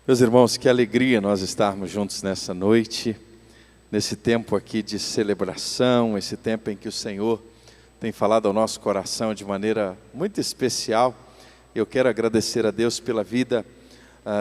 Meus irmãos, que alegria nós estarmos juntos nessa noite, nesse tempo aqui de celebração, esse tempo em que o Senhor tem falado ao nosso coração de maneira muito especial. Eu quero agradecer a Deus pela vida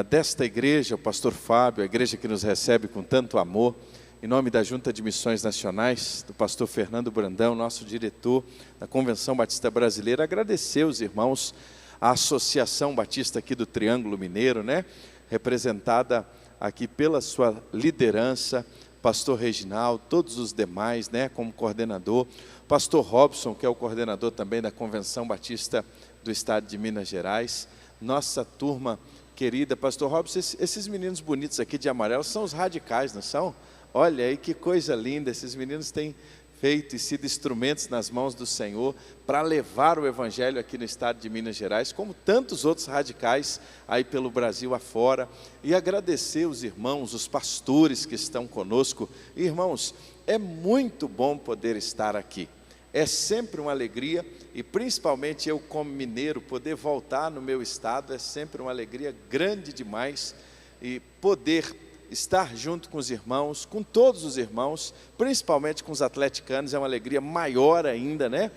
desta igreja, o pastor Fábio, a igreja que nos recebe com tanto amor, em nome da Junta de Missões Nacionais, do pastor Fernando Brandão, nosso diretor da Convenção Batista Brasileira, agradecer os irmãos, a Associação Batista aqui do Triângulo Mineiro, né? Representada aqui pela sua liderança, pastor Reginaldo, todos os demais, né, como coordenador, pastor Robson, que é o coordenador também da Convenção Batista do Estado de Minas Gerais, nossa turma querida, pastor Robson, esses meninos bonitos aqui de amarelo são os radicais, não são? Olha aí que coisa linda, esses meninos têm feito e sido instrumentos nas mãos do Senhor para levar o Evangelho aqui no estado de Minas Gerais, como tantos outros radicais aí pelo Brasil afora, e agradecer os irmãos, os pastores que estão conosco. Irmãos, é muito bom poder estar aqui, é sempre uma alegria, e principalmente eu como mineiro, poder voltar no meu estado, é sempre uma alegria grande demais, e poder estar junto com os irmãos, com todos os irmãos, principalmente com os atleticanos, é uma alegria maior ainda, né?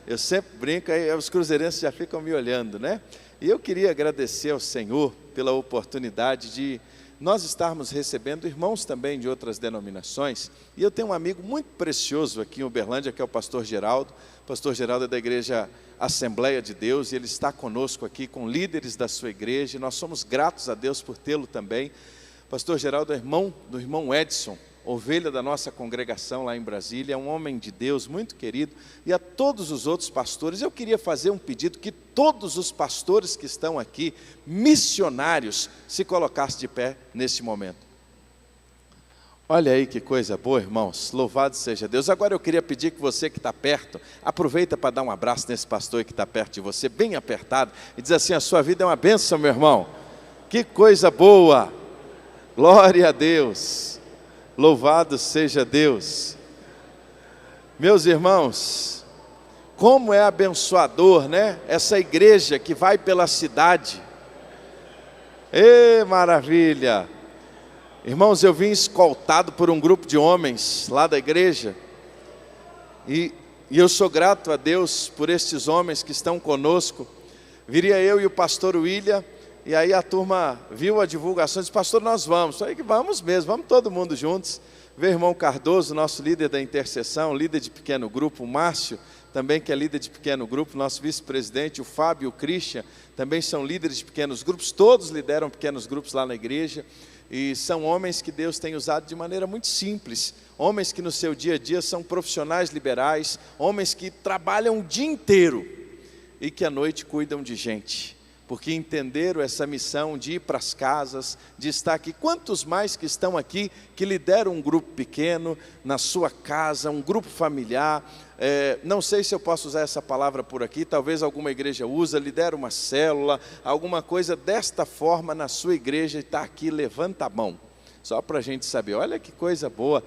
Eu sempre brinco, aí os cruzeirenses já ficam me olhando, né? E eu queria agradecer ao Senhor pela oportunidade de nós estarmos recebendo irmãos também de outras denominações, e eu tenho um amigo muito precioso aqui em Uberlândia, que é o pastor Geraldo. O pastor Geraldo é da igreja Assembleia de Deus, e ele está conosco aqui com líderes da sua igreja, e nós somos gratos a Deus por tê-lo também. Pastor Geraldo é irmão do irmão Edson, ovelha da nossa congregação lá em Brasília, é um homem de Deus muito querido, e a todos os outros pastores, eu queria fazer um pedido, que todos os pastores que estão aqui, missionários, se colocassem de pé neste momento. Olha aí que coisa boa, irmãos, louvado seja Deus. Agora eu queria pedir que você que está perto, aproveita para dar um abraço nesse pastor que está perto de você, bem apertado, e diz assim: a sua vida é uma bênção, meu irmão, que coisa boa. Glória a Deus, louvado seja Deus. Meus irmãos, como é abençoador, né? Essa igreja que vai pela cidade. Ê, maravilha! Irmãos, eu vim escoltado por um grupo de homens lá da igreja, e eu sou grato a Deus por estes homens que estão conosco. Viria eu e o pastor William, e aí a turma viu a divulgação e disse: pastor, nós vamos. Falei que vamos mesmo, vamos todo mundo juntos. Veio o irmão Cardoso, nosso líder da intercessão, líder de pequeno grupo, o Márcio, também que é líder de pequeno grupo, nosso vice-presidente, o Fábio e o Christian, também são líderes de pequenos grupos, todos lideram pequenos grupos lá na igreja, e são homens que Deus tem usado de maneira muito simples, homens que no seu dia a dia são profissionais liberais, homens que trabalham o dia inteiro, e que à noite cuidam de gente, porque entenderam essa missão de ir para as casas, de estar aqui. Quantos mais que estão aqui, que lideram um grupo pequeno, na sua casa, um grupo familiar, não sei se eu posso usar essa palavra por aqui, talvez alguma igreja usa, lidera uma célula, alguma coisa desta forma na sua igreja, e está aqui, levanta a mão, só para a gente saber. Olha que coisa boa,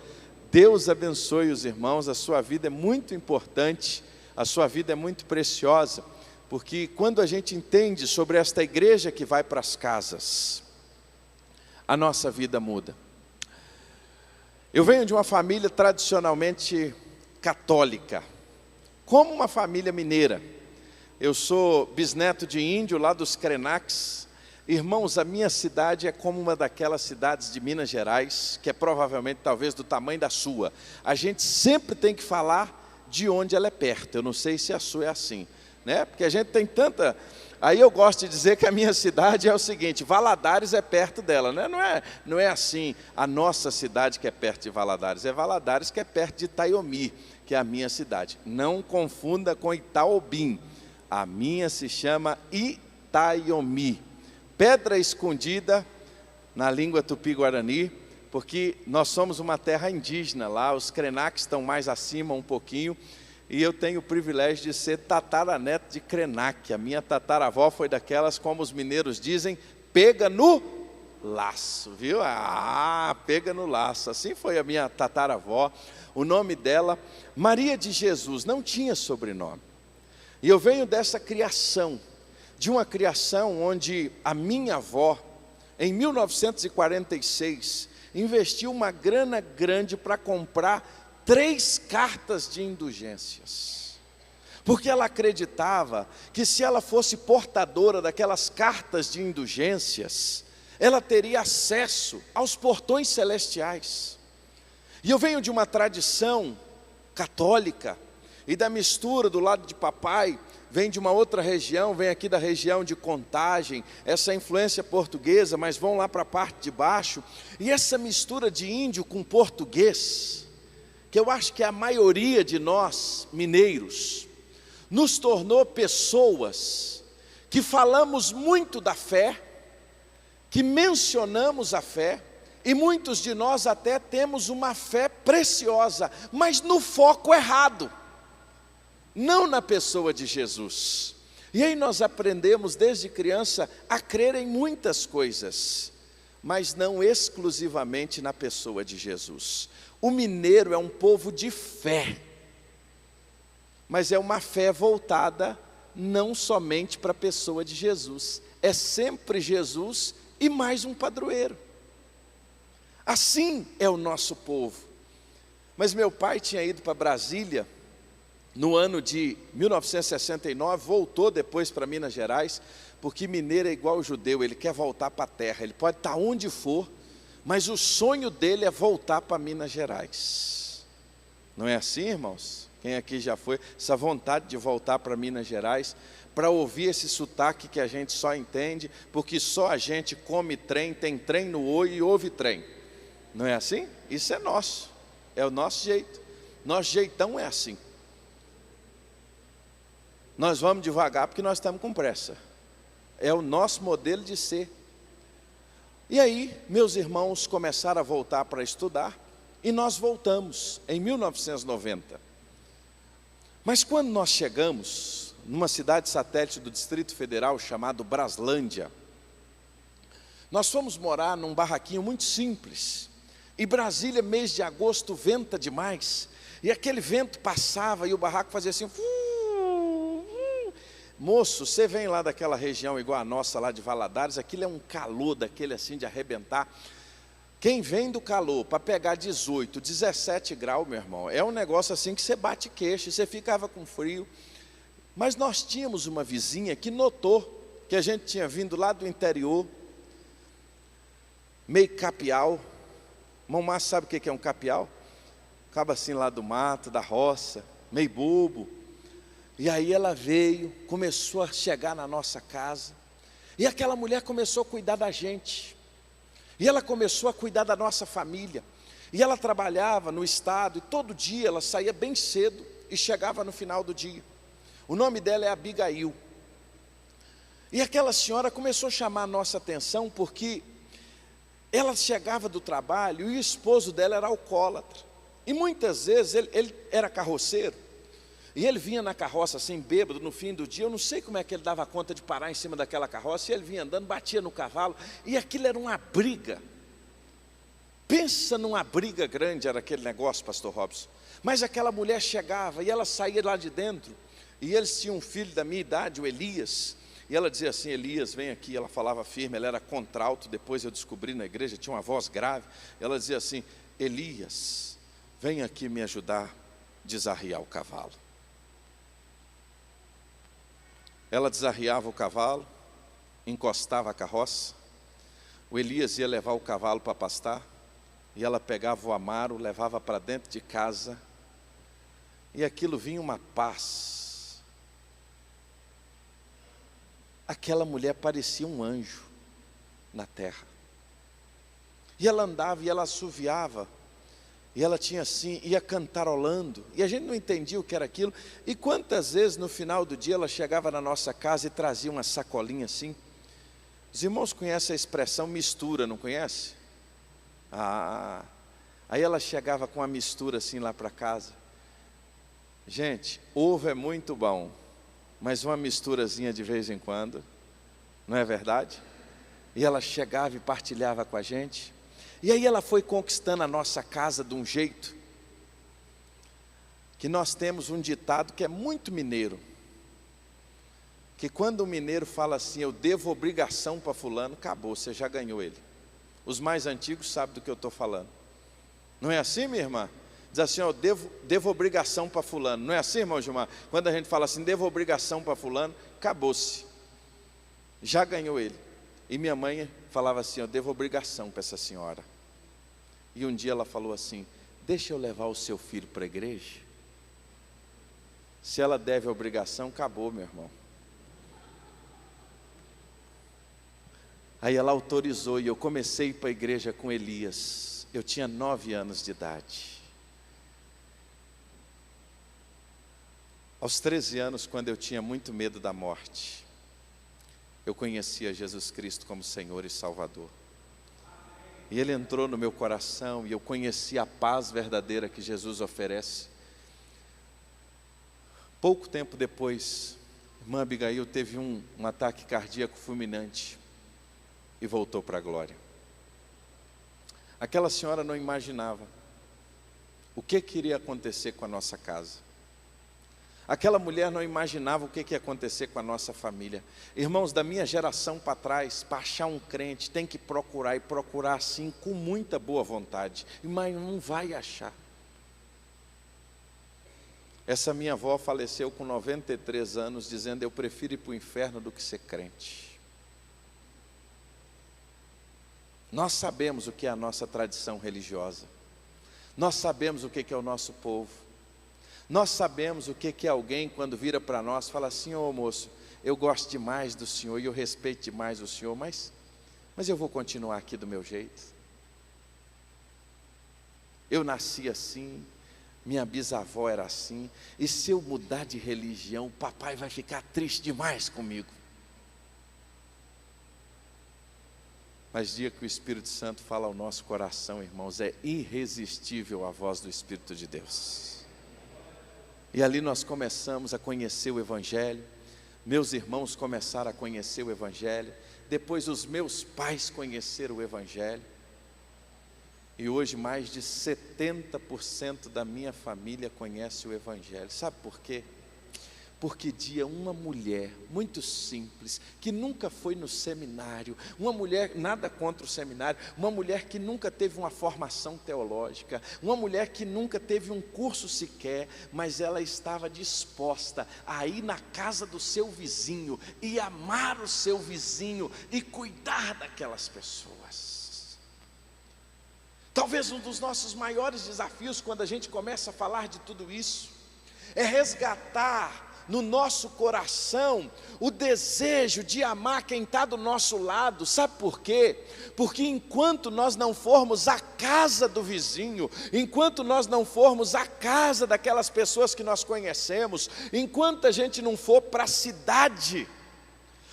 Deus abençoe os irmãos, a sua vida é muito importante, a sua vida é muito preciosa, porque quando a gente entende sobre esta igreja que vai para as casas, a nossa vida muda. Eu venho de uma família tradicionalmente católica, como uma família mineira. Eu sou bisneto de índio lá dos Krenaks. Irmãos, a minha cidade é como uma daquelas cidades de Minas Gerais, que é provavelmente talvez do tamanho da sua. A gente sempre tem que falar de onde ela é perto. Eu não sei se a sua é assim, né? Porque a gente tem tanta... Aí eu gosto de dizer que a minha cidade é o seguinte: Valadares é perto dela, né? Não é assim a nossa cidade que é perto de Valadares, é Valadares que é perto de Itaiomi, que é a minha cidade. Não confunda com Itaobim, a minha se chama Itaiomi, pedra escondida na língua tupi-guarani, porque nós somos uma terra indígena lá, os Krenaks estão mais acima um pouquinho, e eu tenho o privilégio de ser tataraneto de Krenak. A minha tataravó foi daquelas, como os mineiros dizem, pega no laço, viu? Pega no laço. Assim foi a minha tataravó. O nome dela, Maria de Jesus, não tinha sobrenome. E eu venho dessa criação, de uma criação onde a minha avó em 1946, investiu uma grana grande para comprar 3 cartas de indulgências. Porque ela acreditava que se ela fosse portadora daquelas cartas de indulgências, ela teria acesso aos portões celestiais. E eu venho de uma tradição católica, e da mistura do lado de papai, vem de uma outra região, vem aqui da região de Contagem, essa influência portuguesa, mas vão lá para a parte de baixo, e essa mistura de índio com português, que eu acho que a maioria de nós, mineiros, nos tornou pessoas que falamos muito da fé, que mencionamos a fé, e muitos de nós até temos uma fé preciosa, mas no foco errado, não na pessoa de Jesus. E aí nós aprendemos desde criança a crer em muitas coisas, mas não exclusivamente na pessoa de Jesus. O mineiro é um povo de fé, mas é uma fé voltada não somente para a pessoa de Jesus, é sempre Jesus e mais um padroeiro. Assim é o nosso povo. Mas meu pai tinha ido para Brasília no ano de 1969, voltou depois para Minas Gerais, porque mineiro é igual ao judeu, ele quer voltar para a terra, ele pode estar onde for, mas o sonho dele é voltar para Minas Gerais. Não é assim, irmãos? Quem aqui já foi, essa vontade de voltar para Minas Gerais, para ouvir esse sotaque que a gente só entende, porque só a gente come trem, tem trem no olho e ouve trem. Não é assim? Isso é nosso, é o nosso jeito, nosso jeitão é assim. Nós vamos devagar porque nós estamos com pressa, é o nosso modelo de ser. E aí, meus irmãos começaram a voltar para estudar, e nós voltamos em 1990. Mas quando nós chegamos numa cidade satélite do Distrito Federal chamado Braslândia, nós fomos morar num barraquinho muito simples. E Brasília, mês de agosto, venta demais, e aquele vento passava e o barraco fazia assim. Moço, você vem lá daquela região igual a nossa lá de Valadares, aquilo é um calor daquele assim de arrebentar. Quem vem do calor para pegar 18, 17 graus, meu irmão, é um negócio assim que você bate queixo, você ficava com frio. Mas nós tínhamos uma vizinha que notou que a gente tinha vindo lá do interior, meio capial. Irmão Márcio sabe o que é um capial? Acaba assim lá do mato, da roça, meio bobo. E aí ela veio, começou a chegar na nossa casa, e aquela mulher começou a cuidar da gente, e ela começou a cuidar da nossa família, e ela trabalhava no estado, e todo dia ela saía bem cedo, e chegava no final do dia. O nome dela é Abigail. E aquela senhora começou a chamar a nossa atenção, porque ela chegava do trabalho, e o esposo dela era alcoólatra, e muitas vezes ele era carroceiro, e ele vinha na carroça assim, bêbado, no fim do dia. Eu não sei como é que ele dava conta de parar em cima daquela carroça, e ele vinha andando, batia no cavalo, e aquilo era uma briga. Pensa numa briga grande, era aquele negócio, pastor Robson. Mas aquela mulher chegava, e ela saía lá de dentro, e eles tinham um filho da minha idade, o Elias, e ela dizia assim: Elias, vem aqui. Ela falava firme, ela era contralto, depois eu descobri na igreja, tinha uma voz grave. Ela dizia assim: Elias, vem aqui me ajudar a desarriar o cavalo. Ela desarriava o cavalo, encostava a carroça, o Elias ia levar o cavalo para pastar, e ela pegava o amaro, levava para dentro de casa, e aquilo vinha uma paz. Aquela mulher parecia um anjo na terra, e ela andava e ela assoviava, e ela tinha assim, ia cantarolando, e a gente não entendia o que era aquilo. E quantas vezes no final do dia ela chegava na nossa casa e trazia uma sacolinha assim. Os irmãos conhecem a expressão mistura, não conhece? Aí ela chegava com a mistura assim lá para casa. Gente, ovo é muito bom, mas uma misturazinha de vez em quando, não é verdade? E ela chegava e partilhava com a gente. E aí ela foi conquistando a nossa casa de um jeito, que nós temos um ditado que é muito mineiro, que quando o mineiro fala assim, eu devo obrigação para fulano, acabou, você já ganhou ele. Os mais antigos sabem do que eu estou falando. Não é assim, minha irmã? Diz assim, eu devo obrigação para fulano. Não é assim, irmão Gilmar? Quando a gente fala assim, devo obrigação para fulano, acabou-se. Já ganhou ele. E minha mãe falava assim, eu devo obrigação para essa senhora. E um dia ela falou assim, deixa eu levar o seu filho para a igreja. Se ela deve obrigação, acabou, meu irmão. Aí ela autorizou e eu comecei a ir para a igreja com Elias. Eu tinha 9 anos de idade. Aos 13 anos, quando eu tinha muito medo da morte, eu conhecia Jesus Cristo como Senhor e Salvador. E Ele entrou no meu coração e eu conheci a paz verdadeira que Jesus oferece. Pouco tempo depois, a irmã Abigail teve um ataque cardíaco fulminante e voltou para a glória. Aquela senhora não imaginava o que iria acontecer com a nossa casa. Aquela mulher não imaginava o que ia acontecer com a nossa família. Irmãos, da minha geração para trás, para achar um crente, tem que procurar, e procurar assim, com muita boa vontade, mas não vai achar. Essa minha avó faleceu com 93 anos, dizendo, eu prefiro ir para o inferno do que ser crente. Nós sabemos o que é a nossa tradição religiosa. Nós sabemos o que é o nosso povo. Nós sabemos o que é alguém quando vira para nós e fala assim, ô moço, eu gosto demais do senhor e eu respeito demais o senhor, mas eu vou continuar aqui do meu jeito. Eu nasci assim, minha bisavó era assim, e se eu mudar de religião, o papai vai ficar triste demais comigo. Mas dia que o Espírito Santo fala ao nosso coração, irmãos, é irresistível a voz do Espírito de Deus. E ali nós começamos a conhecer o Evangelho, meus irmãos começaram a conhecer o Evangelho, depois os meus pais conheceram o Evangelho, e hoje mais de 70% da minha família conhece o Evangelho. Sabe por quê? Porque uma mulher muito simples, que nunca foi no seminário, uma mulher, nada contra o seminário, uma mulher que nunca teve uma formação teológica, uma mulher que nunca teve um curso sequer, mas ela estava disposta a ir na casa do seu vizinho, e amar o seu vizinho, e cuidar daquelas pessoas. Talvez um dos nossos maiores desafios, quando a gente começa a falar de tudo isso, é resgatar no nosso coração o desejo de amar quem está do nosso lado. Sabe por quê? Porque enquanto nós não formos à casa do vizinho, enquanto nós não formos à casa daquelas pessoas que nós conhecemos, enquanto a gente não for para a cidade,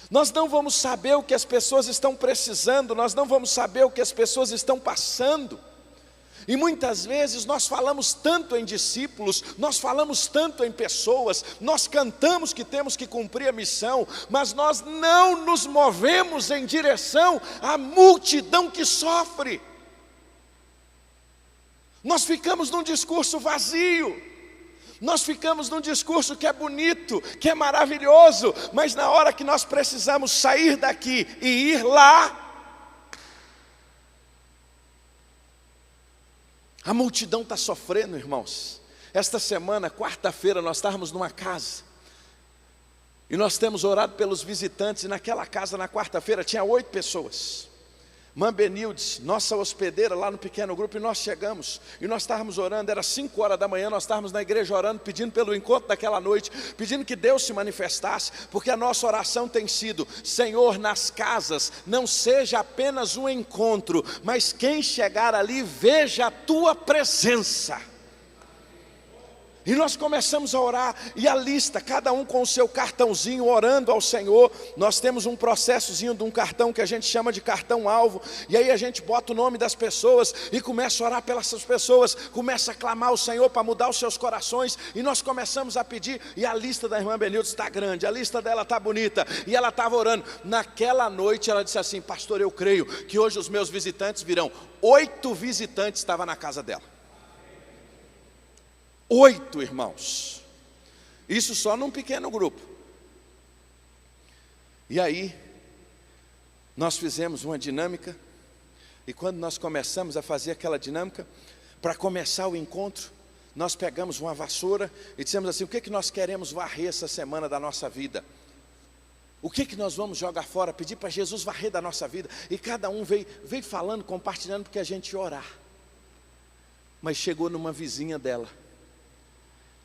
nós não vamos saber o que as pessoas estão precisando, nós não vamos saber o que as pessoas estão passando. E muitas vezes nós falamos tanto em discípulos, nós falamos tanto em pessoas, nós cantamos que temos que cumprir a missão, mas nós não nos movemos em direção à multidão que sofre. Nós ficamos num discurso vazio, nós ficamos num discurso que é bonito, que é maravilhoso, mas na hora que nós precisamos sair daqui e ir lá, a multidão está sofrendo, irmãos. Esta semana, quarta-feira, nós estávamos numa casa, e nós temos orado pelos visitantes, e naquela casa, na quarta-feira, tinha 8 pessoas. Mãe Benildes, nossa hospedeira lá no pequeno grupo, e nós chegamos, e nós estávamos orando, era 5 horas da manhã, nós estávamos na igreja orando, pedindo pelo encontro daquela noite, pedindo que Deus se manifestasse, porque a nossa oração tem sido, Senhor, nas casas, não seja apenas um encontro, mas quem chegar ali, veja a Tua presença. E nós começamos a orar, e a lista, cada um com o seu cartãozinho, orando ao Senhor. Nós temos um processozinho de um cartão que a gente chama de cartão-alvo, e aí a gente bota o nome das pessoas, e começa a orar pelas pessoas, começa a clamar ao Senhor para mudar os seus corações, e nós começamos a pedir, e a lista da irmã Benilde está grande, a lista dela está bonita, e ela estava orando. Naquela noite ela disse assim, pastor, eu creio que hoje os meus visitantes virão. 8 visitantes estavam na casa dela. 8 irmãos, isso só num pequeno grupo. E aí, nós fizemos uma dinâmica, e quando nós começamos a fazer aquela dinâmica, para começar o encontro, nós pegamos uma vassoura e dissemos assim: o que nós queremos varrer essa semana da nossa vida? O que nós vamos jogar fora? Pedir para Jesus varrer da nossa vida. E cada um veio falando, compartilhando, porque a gente ia orar. Mas chegou numa vizinha dela,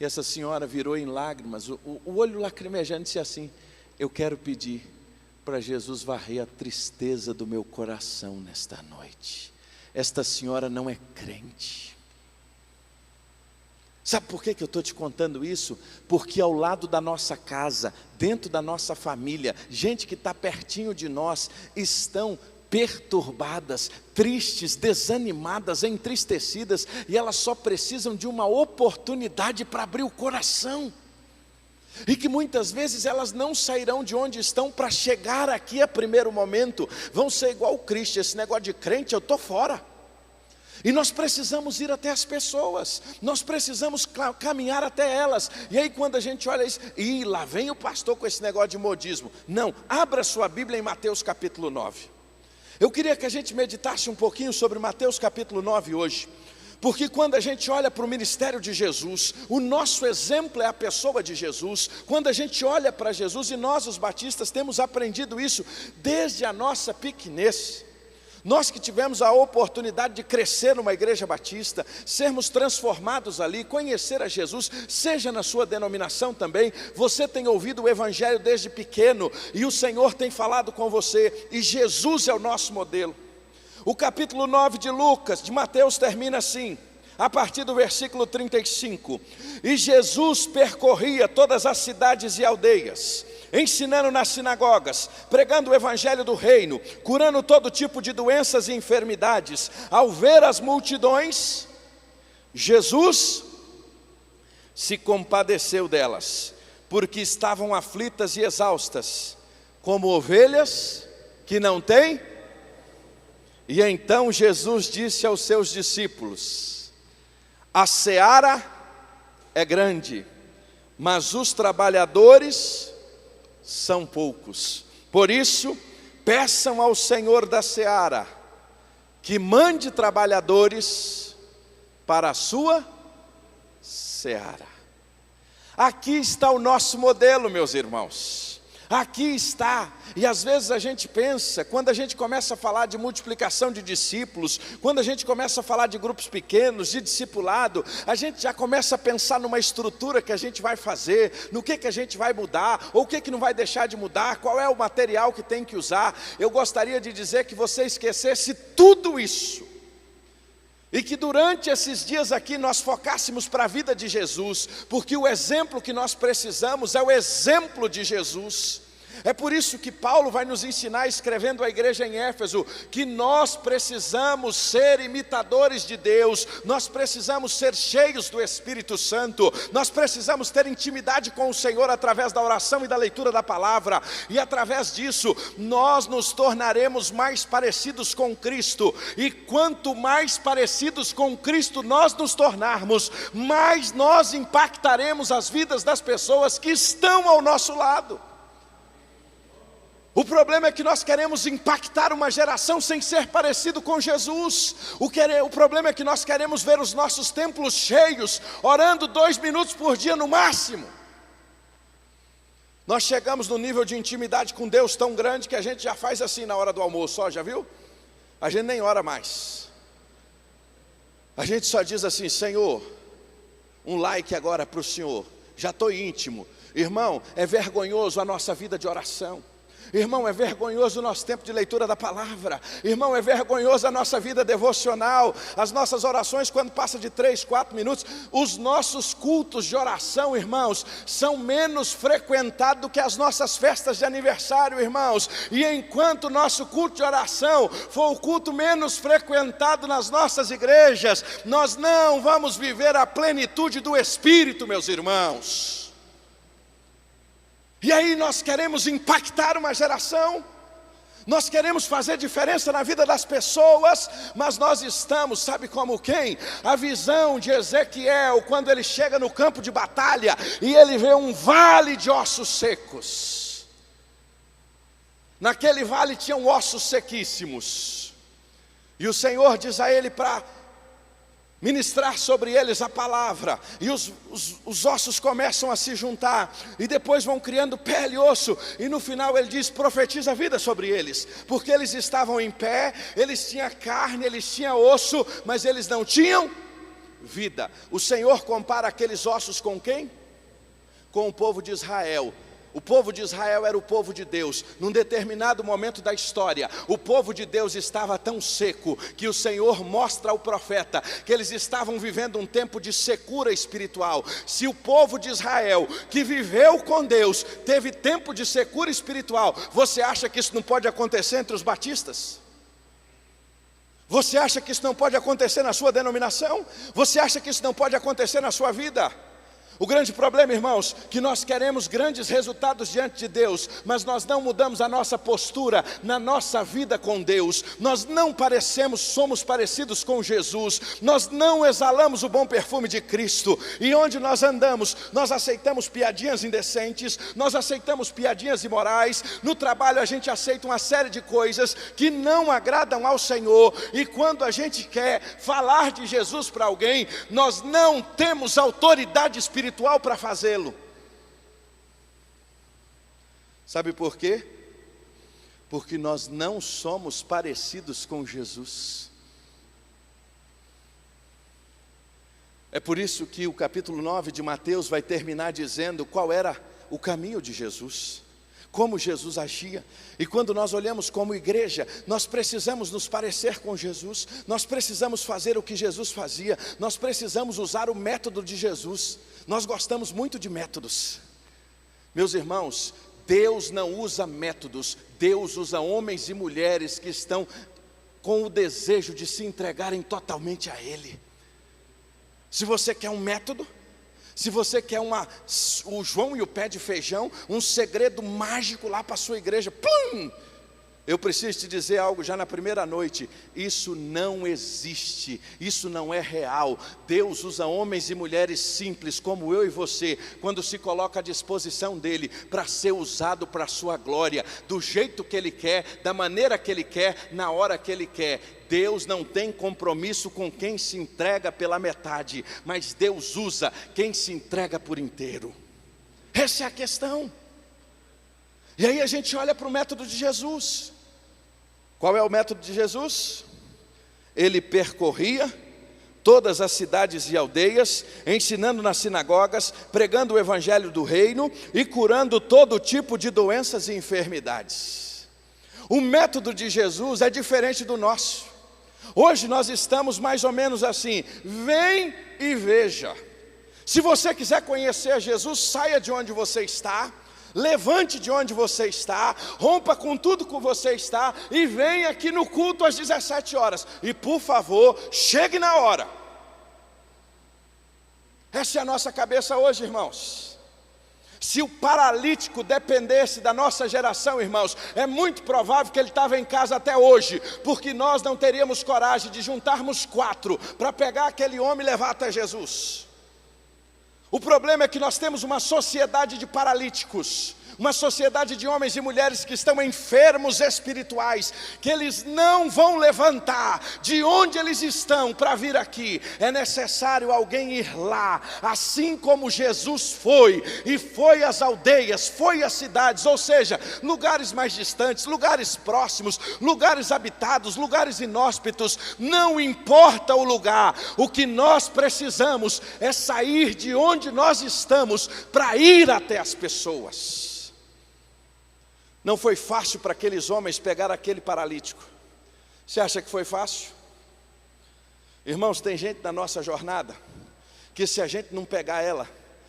e essa senhora virou em lágrimas, o olho lacrimejando, e disse assim: eu quero pedir para Jesus varrer a tristeza do meu coração nesta noite. Esta senhora não é crente. Sabe por que eu estou te contando isso? Porque ao lado da nossa casa, dentro da nossa família, gente que está pertinho de nós, estão perturbadas, tristes, desanimadas, entristecidas, e elas só precisam de uma oportunidade para abrir o coração. E que muitas vezes elas não sairão de onde estão para chegar aqui a primeiro momento, vão ser igual o Cristo, esse negócio de crente, eu estou fora. E nós precisamos ir até as pessoas, nós precisamos caminhar até elas. E aí quando a gente olha isso, e lá vem o pastor com esse negócio de modismo. Não, abra sua Bíblia em Mateus capítulo 9. Eu queria que a gente meditasse um pouquinho sobre Mateus capítulo 9 hoje. Porque quando a gente olha para o ministério de Jesus, o nosso exemplo é a pessoa de Jesus. Quando a gente olha para Jesus, e nós os batistas temos aprendido isso desde a nossa pequenez. Nós que tivemos a oportunidade de crescer numa igreja batista, sermos transformados ali, conhecer a Jesus, seja na sua denominação também, você tem ouvido o evangelho desde pequeno, e o Senhor tem falado com você, e Jesus é o nosso modelo. O capítulo 9 de Mateus termina assim, a partir do versículo 35. E Jesus percorria todas as cidades e aldeias, ensinando nas sinagogas, pregando o evangelho do reino, curando todo tipo de doenças e enfermidades. Ao ver as multidões, Jesus se compadeceu delas, porque estavam aflitas e exaustas, como ovelhas que não têm. E então Jesus disse aos seus discípulos: a seara é grande, mas os trabalhadores são poucos. Por isso, peçam ao Senhor da seara que mande trabalhadores para a sua seara. Aqui está o nosso modelo, meus irmãos. Aqui está. E às vezes a gente pensa, quando a gente começa a falar de multiplicação de discípulos, quando a gente começa a falar de grupos pequenos, de discipulado, a gente já começa a pensar numa estrutura que a gente vai fazer, no que a gente vai mudar, ou o que não vai deixar de mudar, qual é o material que tem que usar. Eu gostaria de dizer que você esquecesse tudo isso, e que durante esses dias aqui nós focássemos para a vida de Jesus, porque o exemplo que nós precisamos é o exemplo de Jesus. É por isso que Paulo vai nos ensinar, escrevendo à igreja em Éfeso, que nós precisamos ser imitadores de Deus, nós precisamos ser cheios do Espírito Santo, nós precisamos ter intimidade com o Senhor através da oração e da leitura da palavra, e através disso nós nos tornaremos mais parecidos com Cristo, e quanto mais parecidos com Cristo nós nos tornarmos, mais nós impactaremos as vidas das pessoas que estão ao nosso lado. O problema é que nós queremos impactar uma geração sem ser parecido com Jesus. O problema é que nós queremos ver os nossos templos cheios, orando 2 minutos por dia no máximo. Nós chegamos no nível de intimidade com Deus tão grande que a gente já faz assim na hora do almoço, ó, já viu? A gente nem ora mais. A gente só diz assim: Senhor, um like agora para o Senhor, já estou íntimo. Irmão, é vergonhoso a nossa vida de oração. Irmão, é vergonhoso o nosso tempo de leitura da palavra. Irmão, é vergonhoso a nossa vida devocional. As nossas orações, quando passa de 3, 4 minutos. Os nossos cultos de oração, irmãos, são menos frequentados do que as nossas festas de aniversário, irmãos. E enquanto o nosso culto de oração for o culto menos frequentado nas nossas igrejas, nós não vamos viver a plenitude do Espírito, meus irmãos. E aí nós queremos impactar uma geração, nós queremos fazer diferença na vida das pessoas, mas nós estamos, sabe como quem? A visão de Ezequiel, quando ele chega no campo de batalha, e ele vê um vale de ossos secos. Naquele vale tinham ossos sequíssimos. E o Senhor diz a ele para ministrar sobre eles a palavra, e os ossos começam a se juntar, e depois vão criando pele e osso, e no final ele diz: profetiza a vida sobre eles, porque eles estavam em pé, eles tinham carne, eles tinham osso, mas eles não tinham vida. O Senhor compara aqueles ossos com quem? Com o povo de Israel. O povo de Israel era o povo de Deus. Num determinado momento da história, o povo de Deus estava tão seco, que o Senhor mostra ao profeta que eles estavam vivendo um tempo de secura espiritual. Se o povo de Israel, que viveu com Deus, teve tempo de secura espiritual, você acha que isso não pode acontecer entre os batistas? Você acha que isso não pode acontecer na sua denominação? Você acha que isso não pode acontecer na sua vida? O grande problema, irmãos, que nós queremos grandes resultados diante de Deus, mas nós não mudamos a nossa postura na nossa vida com Deus. Nós não somos parecidos com Jesus. Nós não exalamos o bom perfume de Cristo. E onde nós andamos, nós aceitamos piadinhas indecentes, nós aceitamos piadinhas imorais. No trabalho a gente aceita uma série de coisas que não agradam ao Senhor. E quando a gente quer falar de Jesus para alguém, nós não temos autoridade espiritual para fazê-lo. Sabe por quê? Porque nós não somos parecidos com Jesus. É por isso que o capítulo 9 de Mateus vai terminar dizendo qual era o caminho de Jesus, como Jesus agia. E quando nós olhamos como igreja, nós precisamos nos parecer com Jesus, nós precisamos fazer o que Jesus fazia, nós precisamos usar o método de Jesus. Nós gostamos muito de métodos. Meus irmãos, Deus não usa métodos, Deus usa homens e mulheres que estão com o desejo de se entregarem totalmente a Ele. Se você quer um método, se você quer o João e o pé de feijão, um segredo mágico lá para a sua igreja, plum! Eu preciso te dizer algo já na primeira noite: isso não existe, isso não é real. Deus usa homens e mulheres simples como eu e você, quando se coloca à disposição dEle, para ser usado para a sua glória, do jeito que Ele quer, da maneira que Ele quer, na hora que Ele quer. Deus não tem compromisso com quem se entrega pela metade, mas Deus usa quem se entrega por inteiro. Essa é a questão. E aí a gente olha para o método de Jesus. Qual é o método de Jesus? Ele percorria todas as cidades e aldeias, ensinando nas sinagogas, pregando o evangelho do reino e curando todo tipo de doenças e enfermidades. O método de Jesus é diferente do nosso. Hoje nós estamos mais ou menos assim: vem e veja. Se você quiser conhecer Jesus, saia de onde você está, levante de onde você está, rompa com tudo que você está e venha aqui no culto às 17 horas. E por favor, chegue na hora. Essa é a nossa cabeça hoje, irmãos. Se o paralítico dependesse da nossa geração, irmãos, é muito provável que ele estava em casa até hoje, porque nós não teríamos coragem de juntarmos 4 para pegar aquele homem e levar até Jesus. O problema é que nós temos uma sociedade de paralíticos, uma sociedade de homens e mulheres que estão enfermos espirituais, que eles não vão levantar de onde eles estão para vir aqui. É necessário alguém ir lá, assim como Jesus foi, e foi às aldeias, foi às cidades, ou seja, lugares mais distantes, lugares próximos, lugares habitados, lugares inóspitos. Não importa o lugar, o que nós precisamos é sair de onde nós estamos para ir até as pessoas. Não foi fácil para aqueles homens pegar aquele paralítico. Você acha que foi fácil? Irmãos, tem gente na nossa jornada que, se a gente não pegar ela...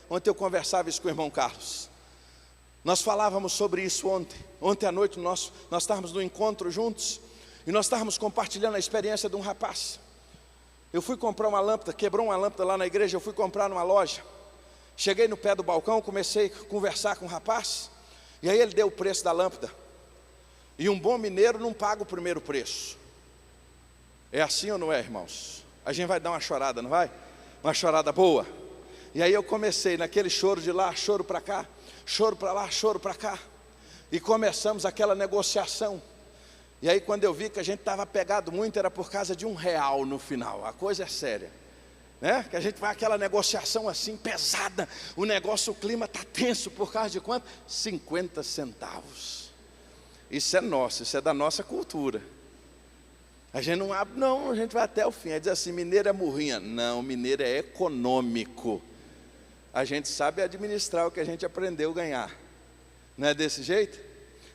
Ontem eu conversava isso com o irmão Carlos. Nós falávamos sobre isso ontem à noite. Nós estávamos no encontro juntos, e nós estávamos compartilhando a experiência de um rapaz. Eu fui comprar uma lâmpada, quebrou uma lâmpada lá na igreja, eu fui comprar numa loja. Cheguei no pé do balcão, comecei a conversar com o rapaz, e aí ele deu o preço da lâmpada. E um bom mineiro não paga o primeiro preço. É assim ou não é, irmãos? A gente vai dar uma chorada, não vai? Uma chorada boa. E aí eu comecei naquele choro de lá, choro para cá, choro para lá, choro para cá. E começamos aquela negociação. E aí quando eu vi que a gente estava pegado muito, era por causa de R$1 no final. A coisa é séria, né? Que a gente vai aquela negociação assim, pesada. O negócio, o clima está tenso, por causa de quanto? 50 centavos. Isso é nosso, isso é da nossa cultura. A gente não abre, não, a gente vai até o fim. Aí diz assim, mineiro é murrinha. Não, mineiro é econômico. A gente sabe administrar o que a gente aprendeu a ganhar. Não é desse jeito?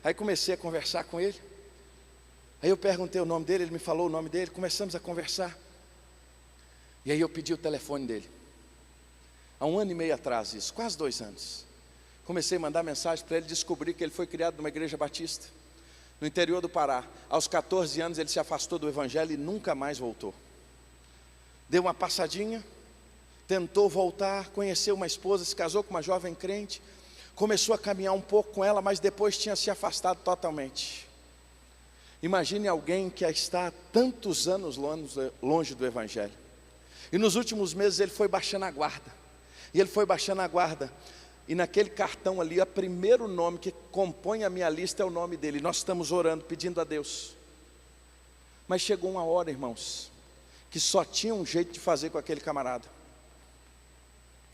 Aí comecei a conversar com ele. Aí eu perguntei o nome dele, ele me falou o nome dele, começamos a conversar. E aí eu pedi o telefone dele. Há 1 ano e meio atrás isso, quase 2 anos. Comecei a mandar mensagem para ele, descobri que ele foi criado numa igreja batista, no interior do Pará. Aos 14 anos ele se afastou do evangelho e nunca mais voltou. Deu uma passadinha, tentou voltar, conheceu uma esposa, se casou com uma jovem crente, começou a caminhar um pouco com ela, mas depois tinha se afastado totalmente. Imagine alguém que está há tantos anos longe do evangelho. E nos últimos meses ele foi baixando a guarda. E ele foi baixando a guarda. E naquele cartão ali, o primeiro nome que compõe a minha lista é o nome dele. Nós estamos orando, pedindo a Deus. Mas chegou uma hora, irmãos, que só tinha um jeito de fazer com aquele camarada.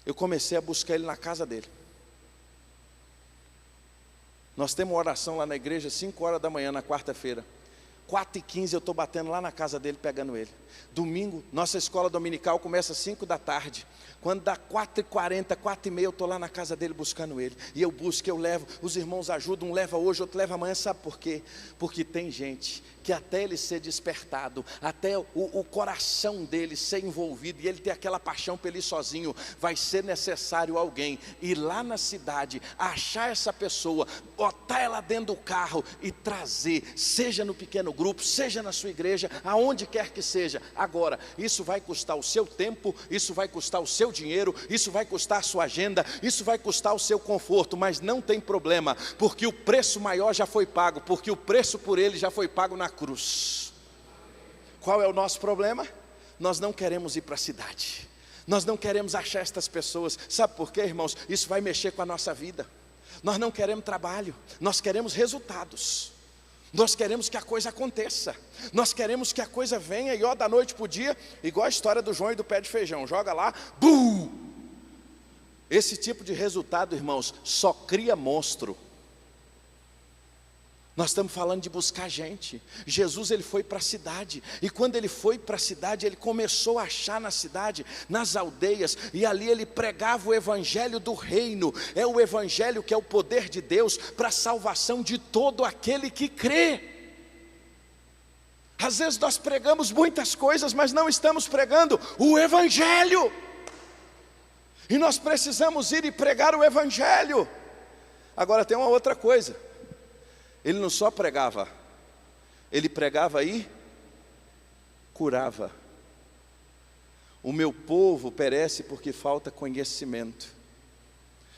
Eu comecei a buscar ele na casa dele. Nós temos uma oração lá na igreja, 5 horas da manhã, na quarta-feira. 4h15 eu estou batendo lá na casa dele, pegando ele. Domingo, nossa escola dominical começa às 5 da tarde. Quando dá 4h40, 4h30, eu estou lá na casa dele buscando ele. E eu busco, eu levo, os irmãos ajudam, um leva hoje, outro leva amanhã. Sabe por quê? Porque tem gente que até ele ser despertado, até o coração dele ser envolvido, e ele ter aquela paixão por ele sozinho, vai ser necessário alguém ir lá na cidade, achar essa pessoa, botar ela dentro do carro e trazer, seja no pequeno grupo, seja na sua igreja, aonde quer que seja. Agora, isso vai custar o seu tempo, isso vai custar o seu dinheiro, isso vai custar a sua agenda, isso vai custar o seu conforto, mas não tem problema, porque o preço maior já foi pago, porque o preço por ele já foi pago na cruz. Qual é o nosso problema? Nós não queremos ir para a cidade, nós não queremos achar estas pessoas. Sabe por quê, irmãos? Isso vai mexer com a nossa vida. Nós não queremos trabalho, nós queremos resultados. Nós queremos que a coisa aconteça, nós queremos que a coisa venha, e ó, da noite para o dia, igual a história do João e do pé de feijão, joga lá, bum! Esse tipo de resultado, irmãos, só cria monstro. Nós estamos falando de buscar gente. Jesus, ele foi para a cidade, e quando ele foi para a cidade, ele começou a achar na cidade, nas aldeias, e ali ele pregava o evangelho do reino. É o evangelho que é o poder de Deus para a salvação de todo aquele que crê. Às vezes nós pregamos muitas coisas, mas não estamos pregando o evangelho, e nós precisamos ir e pregar o evangelho. Agora tem uma outra coisa. Ele não só pregava, ele pregava e curava. O meu povo perece porque falta conhecimento.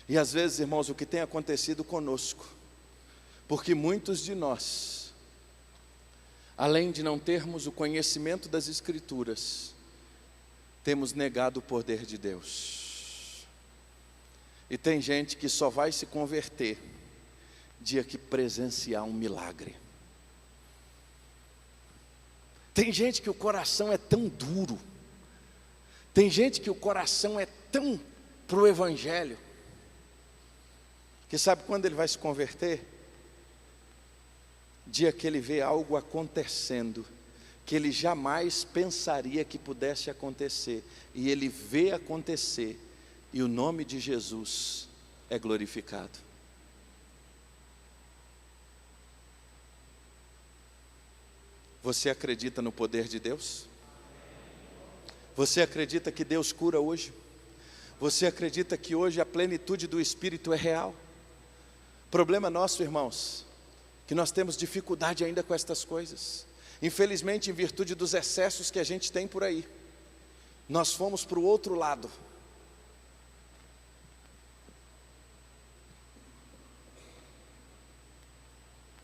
E às vezes, irmãos, o que tem acontecido conosco, porque muitos de nós, além de não termos o conhecimento das Escrituras, temos negado o poder de Deus. E tem gente que só vai se converter dia que presenciar um milagre. Tem gente que o coração é tão duro, tem gente que o coração é tão para o evangelho, que sabe quando ele vai se converter? Dia que ele vê algo acontecendo que ele jamais pensaria que pudesse acontecer, e ele vê acontecer, e o nome de Jesus é glorificado. Você acredita no poder de Deus? Você acredita que Deus cura hoje? Você acredita que hoje a plenitude do Espírito é real? Problema nosso, irmãos, que nós temos dificuldade ainda com estas coisas. Infelizmente, em virtude dos excessos que a gente tem por aí, nós fomos para o outro lado.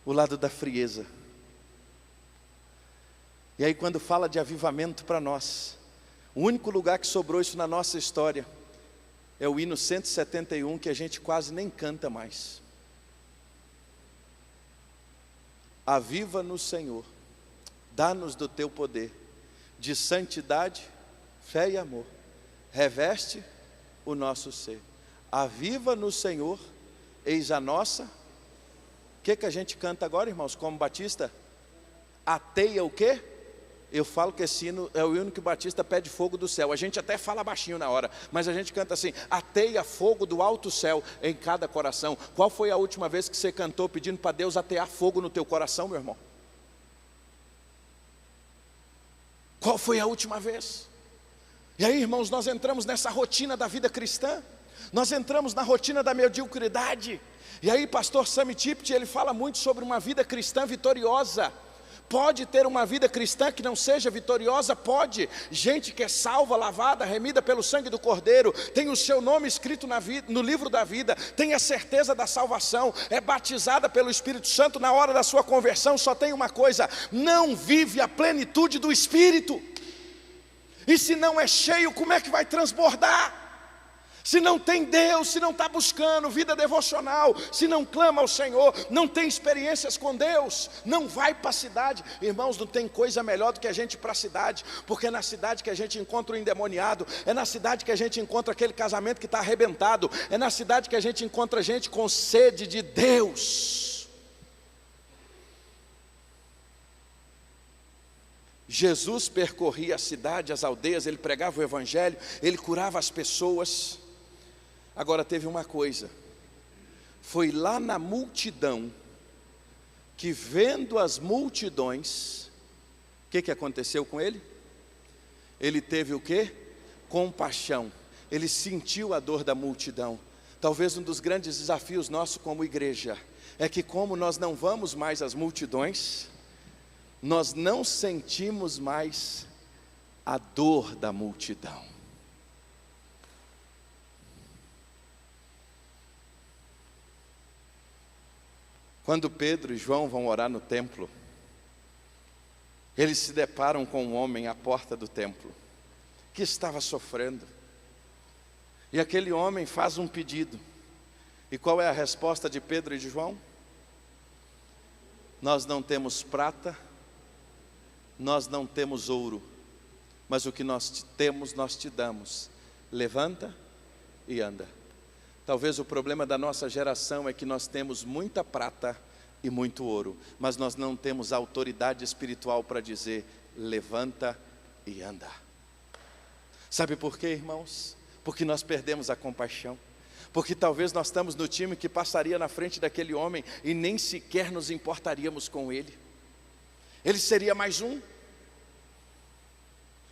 O lado da frieza. E aí quando fala de avivamento para nós, o único lugar que sobrou isso na nossa história é o hino 171, que a gente quase nem canta mais. Aviva-nos, Senhor, dá-nos do teu poder, de santidade, fé e amor, reveste o nosso ser. Aviva-nos, Senhor, eis a nossa. O que a gente canta agora, irmãos, como Batista? Ateia o quê? Eu falo que esse hino é o hino que o Batista pede fogo do céu. A gente até fala baixinho na hora, mas a gente canta assim: ateia fogo do alto céu em cada coração. Qual foi a última vez que você cantou pedindo para Deus atear fogo no teu coração, meu irmão? Qual foi a última vez? E aí, irmãos, nós entramos nessa rotina da vida cristã. Nós entramos na rotina da mediocridade. E aí, pastor Sammy Tippett, ele fala muito sobre uma vida cristã vitoriosa. Pode ter uma vida cristã que não seja vitoriosa? Pode. Gente que é salva, lavada, remida pelo sangue do Cordeiro, tem o seu nome escrito no livro da vida, tem a certeza da salvação, é batizada pelo Espírito Santo. Na hora da sua conversão só tem uma coisa: não vive a plenitude do Espírito. E se não é cheio, como é que vai transbordar? Se não tem Deus, se não está buscando vida devocional, se não clama ao Senhor, não tem experiências com Deus, não vai para a cidade. Irmãos, não tem coisa melhor do que a gente ir para a cidade, porque é na cidade que a gente encontra o endemoniado, é na cidade que a gente encontra aquele casamento que está arrebentado, é na cidade que a gente encontra gente com sede de Deus. Jesus percorria a cidade, as aldeias, ele pregava o evangelho, ele curava as pessoas. Agora teve uma coisa, foi lá na multidão, que vendo as multidões, o que aconteceu com ele? Ele teve o quê? Compaixão, ele sentiu a dor da multidão. Talvez um dos grandes desafios nossos como igreja, é que como nós não vamos mais às multidões, nós não sentimos mais a dor da multidão. Quando Pedro e João vão orar no templo, eles se deparam com um homem à porta do templo, que estava sofrendo. E aquele homem faz um pedido. E qual é a resposta de Pedro e de João? Nós não temos prata, nós não temos ouro, mas o que nós temos, nós te damos. Levanta e anda. Talvez o problema da nossa geração é que nós temos muita prata e muito ouro, mas nós não temos autoridade espiritual para dizer: levanta e anda. Sabe por quê, irmãos? Porque nós perdemos a compaixão. Porque talvez nós estamos no time que passaria na frente daquele homem e nem sequer nos importaríamos com ele. Ele seria mais um.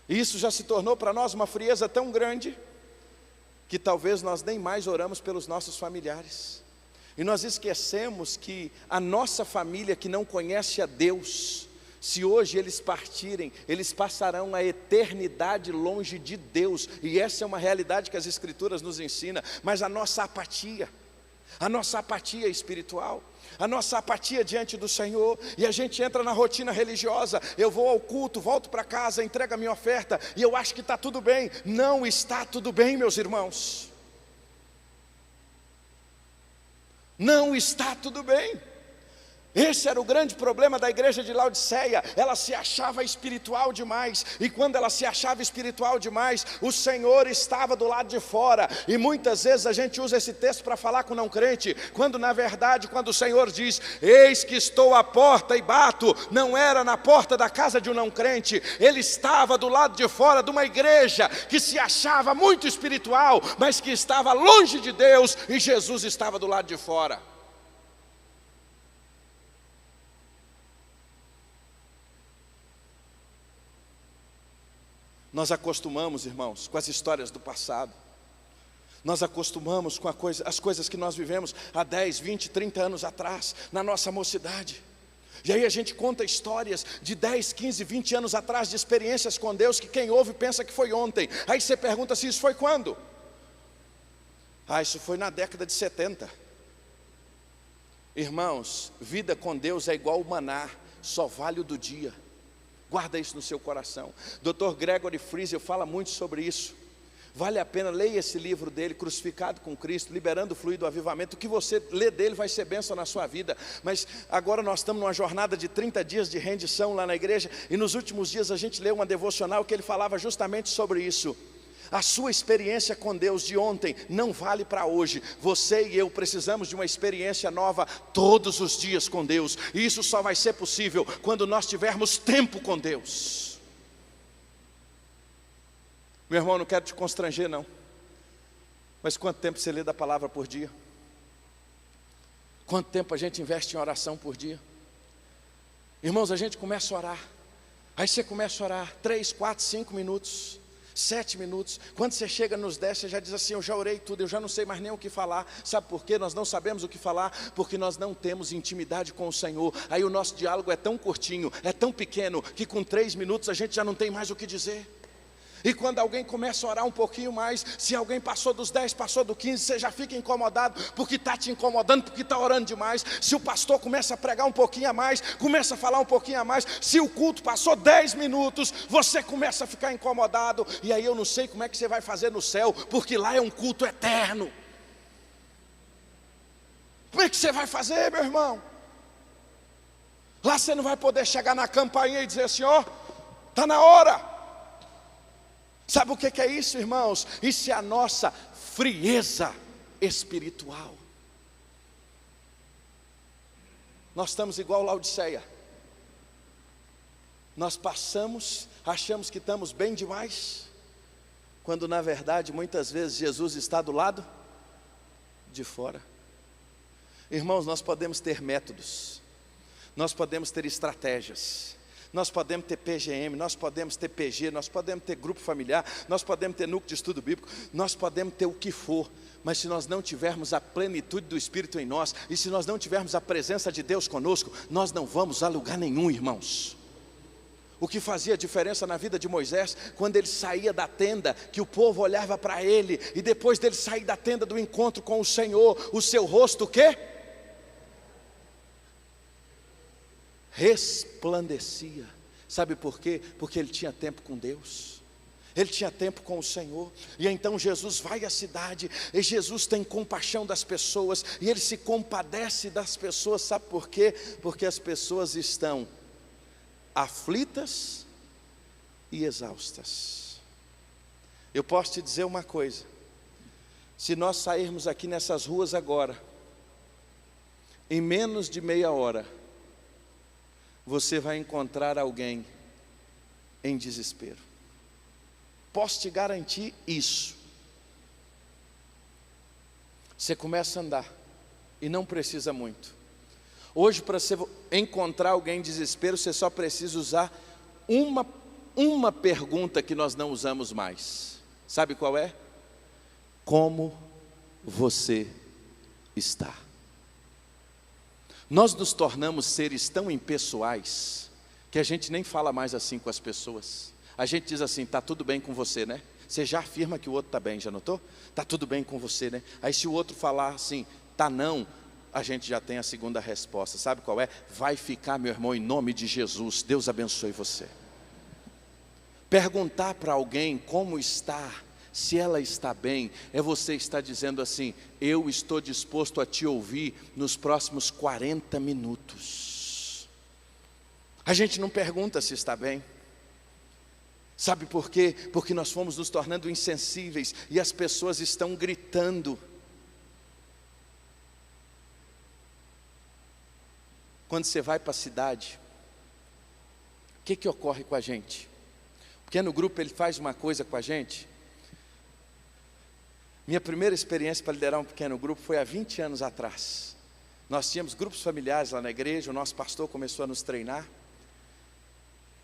E isso já se tornou para nós uma frieza tão grande que talvez nós nem mais oramos pelos nossos familiares. E nós esquecemos que a nossa família que não conhece a Deus, se hoje eles partirem, eles passarão a eternidade longe de Deus. E essa é uma realidade que as Escrituras nos ensinam. Mas a nossa apatia espiritual, a nossa apatia diante do Senhor, e a gente entra na rotina religiosa. Eu vou ao culto, volto para casa, entrego a minha oferta, e eu acho que está tudo bem. Não está tudo bem, meus irmãos. Não está tudo bem. Esse era o grande problema da igreja de Laodiceia. Ela se achava espiritual demais, e quando ela se achava espiritual demais, o Senhor estava do lado de fora. E muitas vezes a gente usa esse texto para falar com não crente, quando na verdade, quando o Senhor diz: eis que estou à porta e bato, não era na porta da casa de um não crente, ele estava do lado de fora de uma igreja que se achava muito espiritual, mas que estava longe de Deus, e Jesus estava do lado de fora. Nós acostumamos, irmãos, com as histórias do passado. Nós acostumamos com as coisas que nós vivemos há 10, 20, 30 anos atrás, na nossa mocidade. E aí a gente conta histórias de 10, 15, 20 anos atrás, de experiências com Deus, que quem ouve pensa que foi ontem. Aí você pergunta assim: isso foi quando? Isso foi na década de 70. Irmãos, vida com Deus é igual o maná, só vale o do dia. Guarda isso no seu coração. Dr. Gregory Friesen fala muito sobre isso. Vale a pena, leia esse livro dele, Crucificado com Cristo, Liberando o Fluido do Avivamento. O que você lê dele vai ser bênção na sua vida. Mas agora nós estamos numa jornada de 30 dias de rendição lá na igreja, e nos últimos dias a gente leu uma devocional que ele falava justamente sobre isso. A sua experiência com Deus de ontem não vale para hoje. Você e eu precisamos de uma experiência nova todos os dias com Deus, e isso só vai ser possível quando nós tivermos tempo com Deus. Meu irmão, não quero te constranger não, mas quanto tempo você lê da palavra por dia? Quanto tempo a gente investe em oração por dia? Irmãos, a gente começa a orar, aí você começa a orar 3, 4, 5 minutos, 7 minutos, quando você chega nos 10, você já diz assim: eu já orei tudo, eu já não sei mais nem o que falar. Sabe por quê? Nós não sabemos o que falar, porque nós não temos intimidade com o Senhor. Aí o nosso diálogo é tão curtinho, é tão pequeno, que com 3 minutos a gente já não tem mais o que dizer. E quando alguém começa a orar um pouquinho mais, se alguém passou dos 10, passou do 15, você já fica incomodado, porque está te incomodando, porque está orando demais. Se o pastor começa a pregar um pouquinho a mais, começa a falar um pouquinho a mais, se o culto passou 10 minutos, você começa a ficar incomodado. E aí eu não sei como é que você vai fazer no céu, porque lá é um culto eterno. Como é que você vai fazer, meu irmão? Lá você não vai poder chegar na campainha e dizer assim: ó, está na hora. Sabe o que é isso, irmãos? Isso é a nossa frieza espiritual. Nós estamos igual Laodiceia. Nós passamos, achamos que estamos bem demais, quando na verdade muitas vezes Jesus está do lado de fora. Irmãos, nós podemos ter métodos, nós podemos ter estratégias, nós podemos ter PGM, nós podemos ter PG, nós podemos ter grupo familiar, nós podemos ter núcleo de estudo bíblico, nós podemos ter o que for, mas se nós não tivermos a plenitude do Espírito em nós, e se nós não tivermos a presença de Deus conosco, nós não vamos a lugar nenhum, irmãos. O que fazia diferença na vida de Moisés, quando ele saía da tenda, que o povo olhava para ele, e depois dele sair da tenda do encontro com o Senhor, o seu rosto o quê? Resplandecia. Sabe por quê? Porque ele tinha tempo com Deus, ele tinha tempo com o Senhor. E então Jesus vai à cidade, e Jesus tem compaixão das pessoas, e ele se compadece das pessoas. Sabe por quê? Porque as pessoas estão aflitas e exaustas. Eu posso te dizer uma coisa: se nós sairmos aqui nessas ruas agora, em menos de meia hora, você vai encontrar alguém em desespero. Posso te garantir isso. Você começa a andar, e não precisa muito. Hoje, para você encontrar alguém em desespero, você só precisa usar uma pergunta que nós não usamos mais. Sabe qual é? Como você está? Nós nos tornamos seres tão impessoais, que a gente nem fala mais assim com as pessoas. A gente diz assim: está tudo bem com você, né? Você já afirma que o outro está bem, já notou? Está tudo bem com você, né? Aí se o outro falar assim, tá não, a gente já tem a segunda resposta. Sabe qual é? Vai ficar, meu irmão, em nome de Jesus. Deus abençoe você. Perguntar para alguém como está, se ela está bem, é você estar dizendo assim: eu estou disposto a te ouvir nos próximos 40 minutos. A gente não pergunta se está bem. Sabe por quê? Porque nós fomos nos tornando insensíveis, e as pessoas estão gritando. Quando você vai para a cidade, o que ocorre com a gente? O pequeno grupo, ele faz uma coisa com a gente. Minha primeira experiência para liderar um pequeno grupo foi há 20 anos atrás. Nós tínhamos grupos familiares lá na igreja, o nosso pastor começou a nos treinar,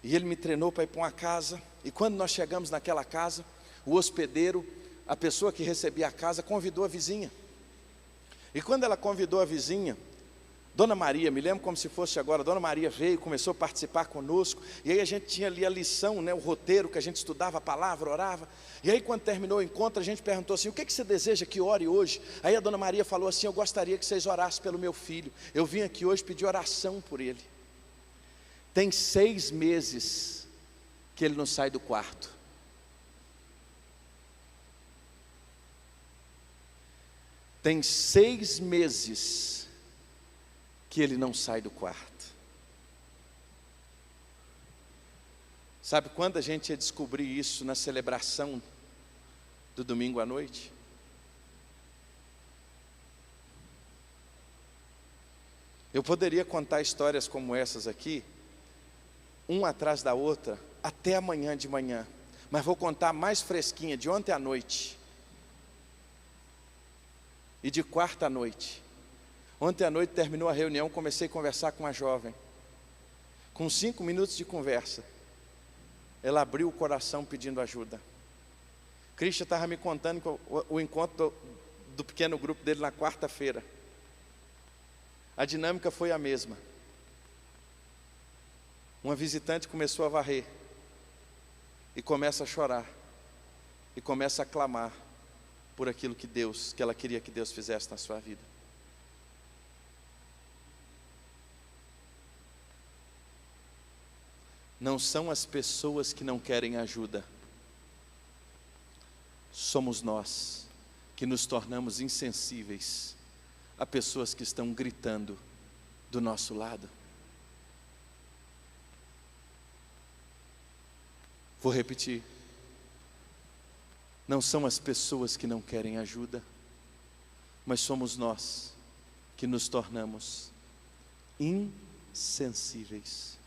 e ele me treinou para ir para uma casa. E quando nós chegamos naquela casa, o hospedeiro, a pessoa que recebia a casa, convidou a vizinha. E quando ela convidou a vizinha, Dona Maria, me lembro como se fosse agora, Dona Maria veio, começou a participar conosco, e aí a gente tinha ali a lição, né, o roteiro que a gente estudava a palavra, orava, e aí quando terminou o encontro, a gente perguntou assim: o que você deseja que ore hoje? Aí a Dona Maria falou assim: eu gostaria que vocês orassem pelo meu filho, eu vim aqui hoje pedir oração por ele. Tem 6 meses que ele não sai do quarto. tem 6 meses que ele não sai do quarto. Sabe quando a gente ia descobrir isso na celebração do domingo à noite? Eu poderia contar histórias como essas aqui, uma atrás da outra, até amanhã de manhã, mas vou contar mais fresquinha, de ontem à noite e de quarta à noite. Ontem à noite terminou a reunião, comecei a conversar com uma jovem. Com 5 minutos de conversa, ela abriu o coração pedindo ajuda. Cristian estava me contando que o encontro do pequeno grupo dele na quarta-feira, a dinâmica foi a mesma. Uma visitante começou a varrer e começa a chorar e começa a clamar por aquilo que ela queria que Deus fizesse na sua vida. Não são as pessoas que não querem ajuda, somos nós que nos tornamos insensíveis a pessoas que estão gritando do nosso lado. Vou repetir. Não são as pessoas que não querem ajuda, mas somos nós que nos tornamos insensíveis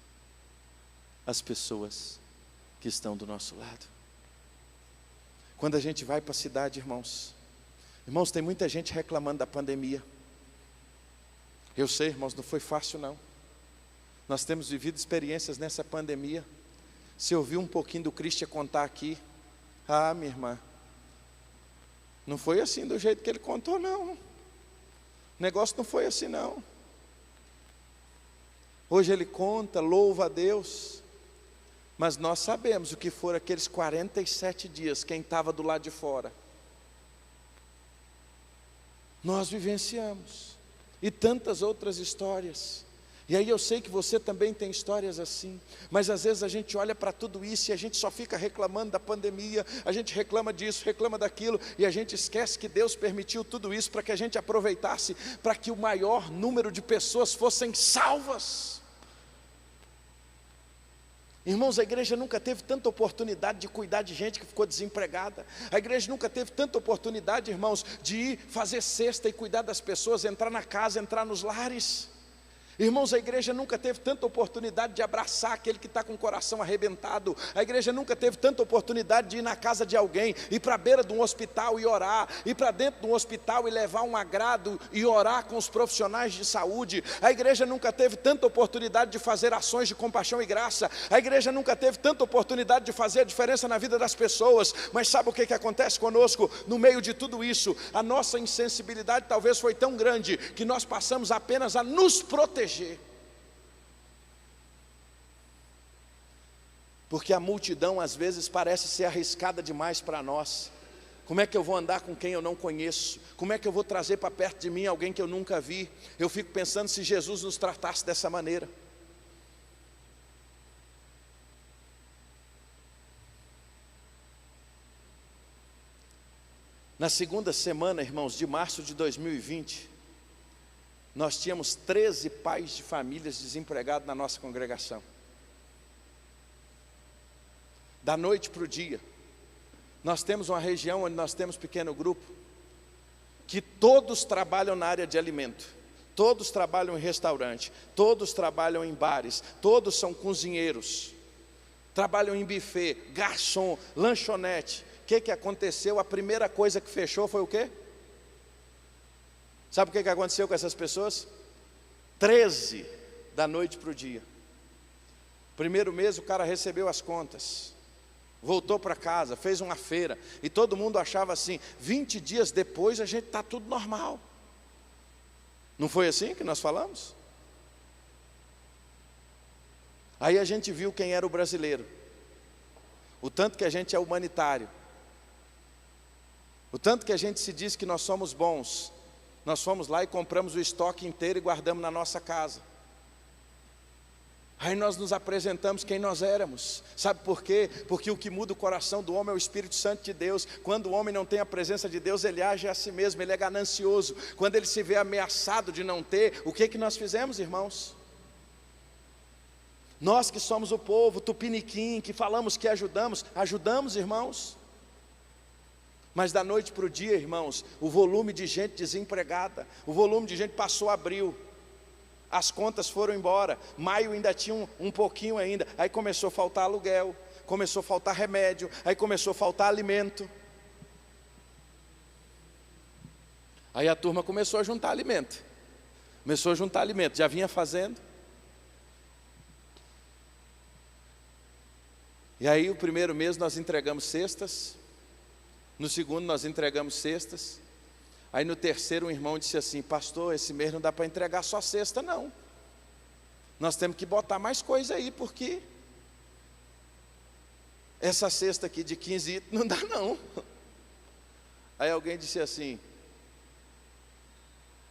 às pessoas que estão do nosso lado. Quando a gente vai para a cidade, irmãos, tem muita gente reclamando da pandemia. Eu sei, irmãos, não foi fácil não. Nós temos vivido experiências nessa pandemia. Se ouviu um pouquinho do Cristian contar aqui, minha irmã, não foi assim do jeito que ele contou não. O negócio não foi assim não. Hoje ele conta, louva a Deus, mas nós sabemos o que foram aqueles 47 dias, quem estava do lado de fora. Nós vivenciamos, e tantas outras histórias. E aí eu sei que você também tem histórias assim, mas às vezes a gente olha para tudo isso e a gente só fica reclamando da pandemia, a gente reclama disso, reclama daquilo, e a gente esquece que Deus permitiu tudo isso para que a gente aproveitasse, para que o maior número de pessoas fossem salvas. Irmãos, a igreja nunca teve tanta oportunidade de cuidar de gente que ficou desempregada. A igreja nunca teve tanta oportunidade, irmãos, de ir fazer cesta e cuidar das pessoas, entrar na casa, entrar nos lares. Irmãos, a igreja nunca teve tanta oportunidade de abraçar aquele que está com o coração arrebentado. A igreja nunca teve tanta oportunidade de ir na casa de alguém, ir para a beira de um hospital e orar, ir para dentro de um hospital e levar um agrado e orar com os profissionais de saúde. A igreja nunca teve tanta oportunidade de fazer ações de compaixão e graça. A igreja nunca teve tanta oportunidade de fazer a diferença na vida das pessoas. Mas sabe o que acontece conosco? No meio de tudo isso, a nossa insensibilidade talvez foi tão grande que nós passamos apenas a nos proteger. Porque a multidão às vezes parece ser arriscada demais para nós. Como é que eu vou andar com quem eu não conheço? Como é que eu vou trazer para perto de mim alguém que eu nunca vi? Eu fico pensando se Jesus nos tratasse dessa maneira. Na segunda semana, irmãos, de março de 2020, nós tínhamos 13 pais de famílias desempregados na nossa congregação. Da noite para o dia, nós temos uma região onde nós temos pequeno grupo, que todos trabalham na área de alimento, todos trabalham em restaurante, todos trabalham em bares, todos são cozinheiros, trabalham em buffet, garçom, lanchonete. O que aconteceu? A primeira coisa que fechou foi o quê? Sabe o que aconteceu com essas pessoas? 13 da noite para o dia. Primeiro mês o cara recebeu as contas, voltou para casa, fez uma feira, e todo mundo achava assim, 20 dias depois a gente está tudo normal. Não foi assim que nós falamos? Aí a gente viu quem era o brasileiro, o tanto que a gente é humanitário, o tanto que a gente se diz que nós somos bons. Nós fomos lá e compramos o estoque inteiro e guardamos na nossa casa. Aí nós nos apresentamos quem nós éramos. Sabe por quê? Porque o que muda o coração do homem é o Espírito Santo de Deus. Quando o homem não tem a presença de Deus, ele age a si mesmo, ele é ganancioso. Quando ele se vê ameaçado de não ter, o que nós fizemos, irmãos? Nós que somos o povo tupiniquim, que falamos que ajudamos, irmãos. Mas da noite para o dia, irmãos, o volume de gente desempregada, o volume de gente passou abril, as contas foram embora, maio ainda tinha um pouquinho ainda, aí começou a faltar aluguel, começou a faltar remédio, aí começou a faltar alimento. Aí a turma começou a juntar alimento, já vinha fazendo. E aí o primeiro mês nós entregamos cestas, no segundo nós entregamos cestas, aí no terceiro um irmão disse assim: pastor, esse mês não dá para entregar só cesta não, nós temos que botar mais coisa aí, porque essa cesta aqui de 15 itens não dá não. Aí alguém disse assim: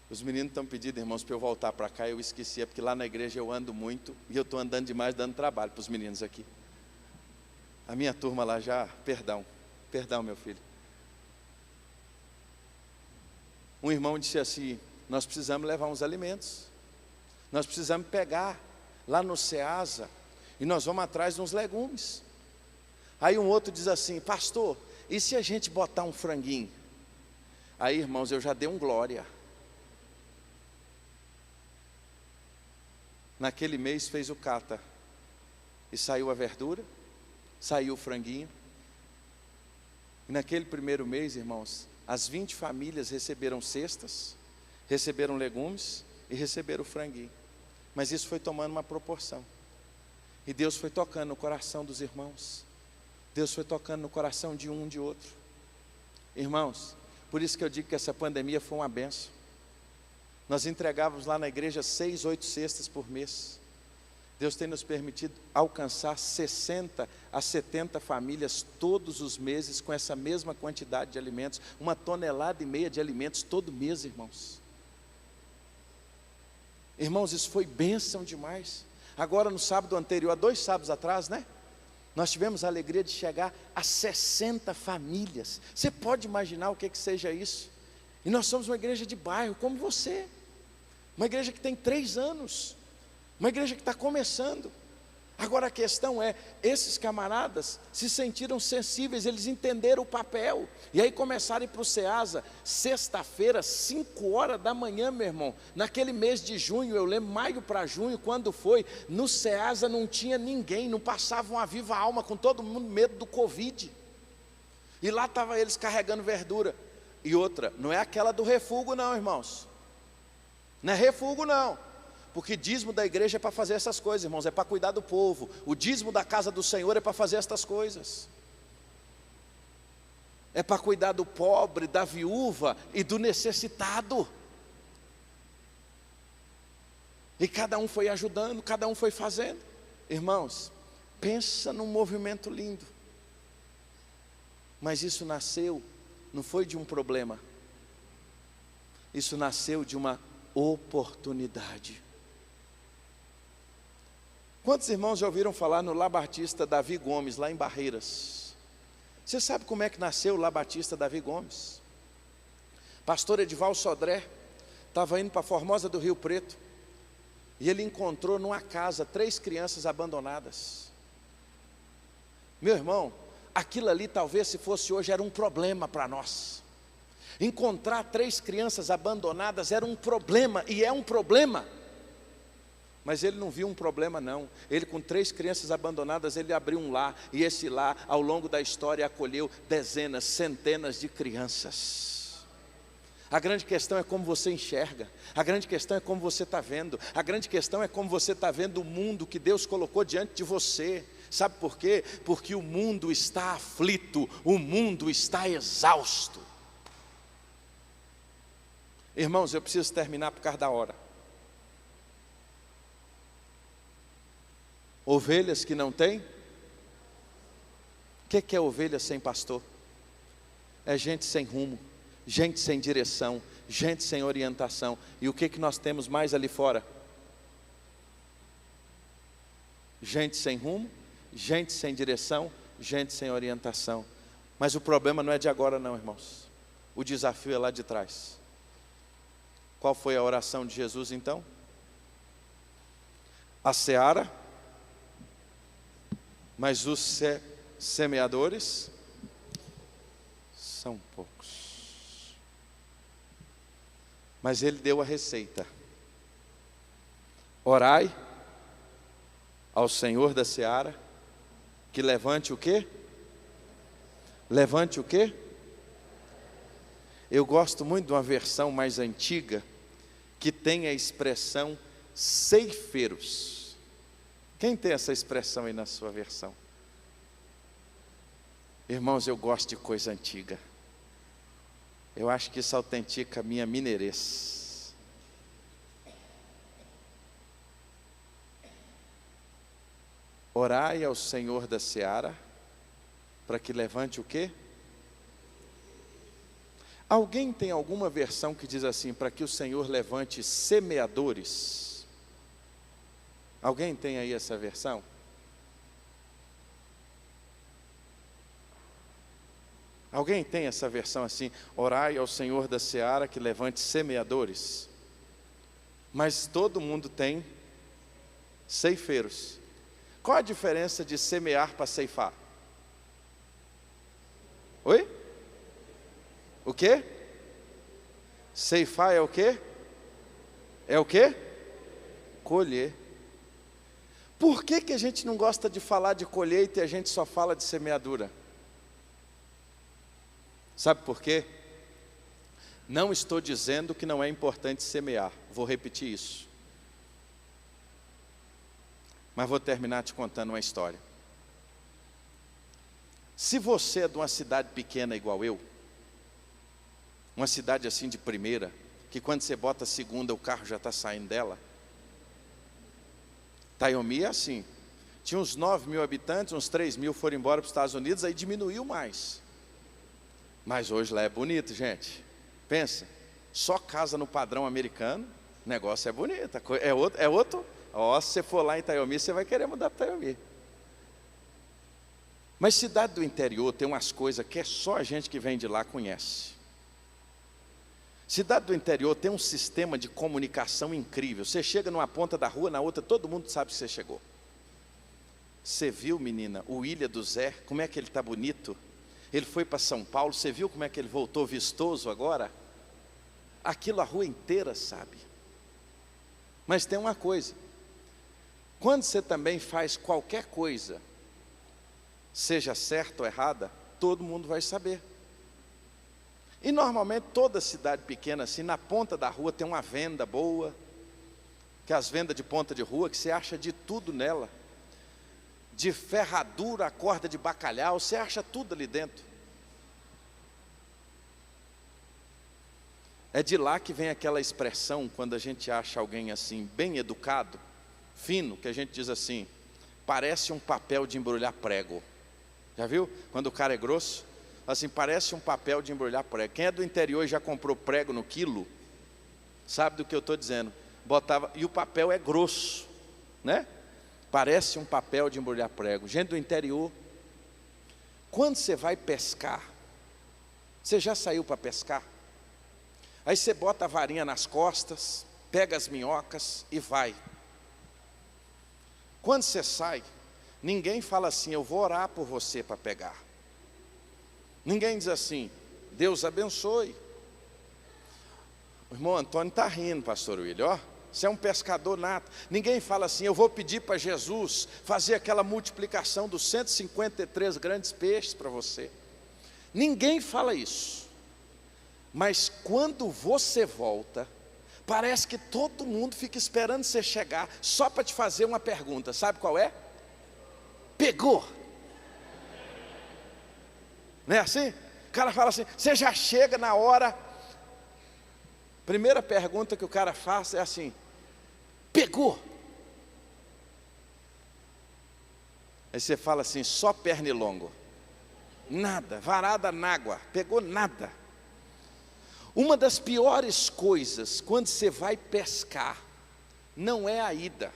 os meninos estão pedindo, irmãos, para eu voltar para cá, eu esqueci, é porque lá na igreja eu ando muito, e eu estou andando demais, dando trabalho para os meninos aqui. A minha turma lá já, perdão meu filho. Um irmão disse assim: nós precisamos levar uns alimentos, nós precisamos pegar lá no Ceasa, e nós vamos atrás de uns legumes. Aí um outro diz assim: pastor, e se a gente botar um franguinho? Aí, irmãos, eu já dei um glória. Naquele mês fez o cata, e saiu a verdura, saiu o franguinho. E naquele primeiro mês, irmãos, as 20 famílias receberam cestas, receberam legumes e receberam franguinho. Mas isso foi tomando uma proporção. E Deus foi tocando no coração dos irmãos. Deus foi tocando no coração de um de outro. Irmãos, por isso que eu digo que essa pandemia foi uma bênção. Nós entregávamos lá na igreja 6, 8 cestas por mês. Deus tem nos permitido alcançar 60 a 70 famílias todos os meses com essa mesma quantidade de alimentos, 1,5 tonelada de alimentos todo mês, irmãos. Irmãos, isso foi bênção demais. Agora no sábado anterior, há 2 sábados atrás, né? Nós tivemos a alegria de chegar a 60 famílias. Você pode imaginar o que seja isso? E nós somos uma igreja de bairro, como você. Uma igreja que tem 3 anos. Uma igreja que está começando. Agora a questão é, esses camaradas se sentiram sensíveis, eles entenderam o papel, e aí começaram a ir para o Ceasa, sexta-feira, 5 horas da manhã, meu irmão, naquele mês de junho, eu lembro, maio para junho, quando foi, no Ceasa não tinha ninguém, não passava uma viva alma, com todo mundo medo do Covid, e lá estavam eles carregando verdura. E outra, não é aquela do refúgio não, irmãos, não é refúgio não, porque dízimo da igreja é para fazer essas coisas, irmãos, é para cuidar do povo. O dízimo da casa do Senhor é para fazer estas coisas, é para cuidar do pobre, da viúva e do necessitado. E cada um foi ajudando, cada um foi fazendo. Irmãos, pensa num movimento lindo. Mas isso nasceu, não foi de um problema, isso nasceu de uma oportunidade. Quantos irmãos já ouviram falar no Labatista Davi Gomes, lá em Barreiras? Você sabe como é que nasceu o Labatista Davi Gomes? Pastor Edival Sodré estava indo para Formosa do Rio Preto, e ele encontrou numa casa 3 crianças abandonadas. Meu irmão, aquilo ali talvez, se fosse hoje, era um problema para nós. Encontrar 3 crianças abandonadas era um problema, e é um problema. Mas ele não viu um problema não. Ele, com 3 crianças abandonadas, ele abriu um lar, e esse lar, ao longo da história, acolheu dezenas, centenas de crianças. A grande questão é como você enxerga, a grande questão é como você está vendo, a grande questão é como você está vendo o mundo que Deus colocou diante de você. Sabe por quê? Porque o mundo está aflito, o mundo está exausto. Irmãos, eu preciso terminar por causa da hora. Ovelhas que não têm? O que é ovelha sem pastor? É gente sem rumo, gente sem direção, gente sem orientação. E o que nós temos mais ali fora? gente sem rumo, gente sem direção, gente sem orientação. Mas o problema não é de agora não, irmãos. O desafio é lá de trás. Qual foi a oração de Jesus então? A seara, mas os semeadores são poucos. Mas ele deu a receita. Orai ao Senhor da seara, que levante o quê? Levante o quê? Eu gosto muito de uma versão mais antiga, que tem a expressão ceifeiros. Quem tem essa expressão aí na sua versão? Irmãos, eu gosto de coisa antiga. Eu acho que isso autentica a minha mineirês. Orai ao Senhor da seara, para que levante o quê? Alguém tem alguma versão que diz assim, para que o Senhor levante semeadores? Alguém tem aí essa versão? Alguém tem essa versão assim, orai ao Senhor da seara que levante semeadores? Mas todo mundo tem ceifeiros. Qual a diferença de semear para ceifar? Oi? O quê? Ceifar é o quê? É o quê? Colher. Por que que a gente não gosta de falar de colheita e a gente só fala de semeadura? Sabe por quê? Não estou dizendo que não é importante semear. Vou repetir isso. Mas vou terminar te contando uma história. Se você é de uma cidade pequena igual eu, uma cidade assim de primeira, que quando você bota a segunda o carro já está saindo dela. Taiomi é assim, tinha uns 9.000 habitantes, uns 3.000 foram embora para os Estados Unidos, aí diminuiu mais. Mas hoje lá é bonito, gente. Pensa, só casa no padrão americano, o negócio é bonito, é outro. Ó, se você for lá em Taiomi, você vai querer mudar para Taiomi. Mas cidade do interior tem umas coisas que é só a gente que vem de lá conhece. Cidade do interior tem um sistema de comunicação incrível. Você chega numa ponta da rua, na outra, todo mundo sabe que você chegou. Você viu, menina, o Ilha do Zé, como é que ele está bonito? Ele foi para São Paulo, você viu como é que ele voltou vistoso agora? Aquilo a rua inteira sabe. Mas tem uma coisa, quando você também faz qualquer coisa, seja certa ou errada, todo mundo vai saber. E normalmente toda cidade pequena assim, na ponta da rua tem uma venda boa, que é as vendas de ponta de rua, que você acha de tudo nela. De ferradura a corda de bacalhau, você acha tudo ali dentro. É de lá que vem aquela expressão, quando a gente acha alguém assim, bem educado, fino, que a gente diz assim, parece um papel de embrulhar prego. Já viu? Quando o cara é grosso, assim, parece um papel de embrulhar prego. Quem é do interior e já comprou prego no quilo, sabe do que eu estou dizendo. Botava, e o papel é grosso, né? Parece um papel de embrulhar prego. Gente do interior, quando você vai pescar, você já saiu para pescar? Aí você bota a varinha nas costas, pega as minhocas e vai. Quando você sai, ninguém fala assim, eu vou orar por você para pegar. Ninguém diz assim, Deus abençoe. O irmão Antônio está rindo, pastor William, ó. Você é um pescador nato. Ninguém fala assim, eu vou pedir para Jesus fazer aquela multiplicação dos 153 grandes peixes para você. Ninguém fala isso. Mas quando você volta, parece que todo mundo fica esperando você chegar, só para te fazer uma pergunta. Sabe qual é? Pegou. Não é assim? O cara fala assim, você já chega na hora. Primeira pergunta que o cara faz é assim, pegou? Aí você fala assim, só pernilongo. Nada, varada na água, pegou nada. Uma das piores coisas quando você vai pescar, não é a ida,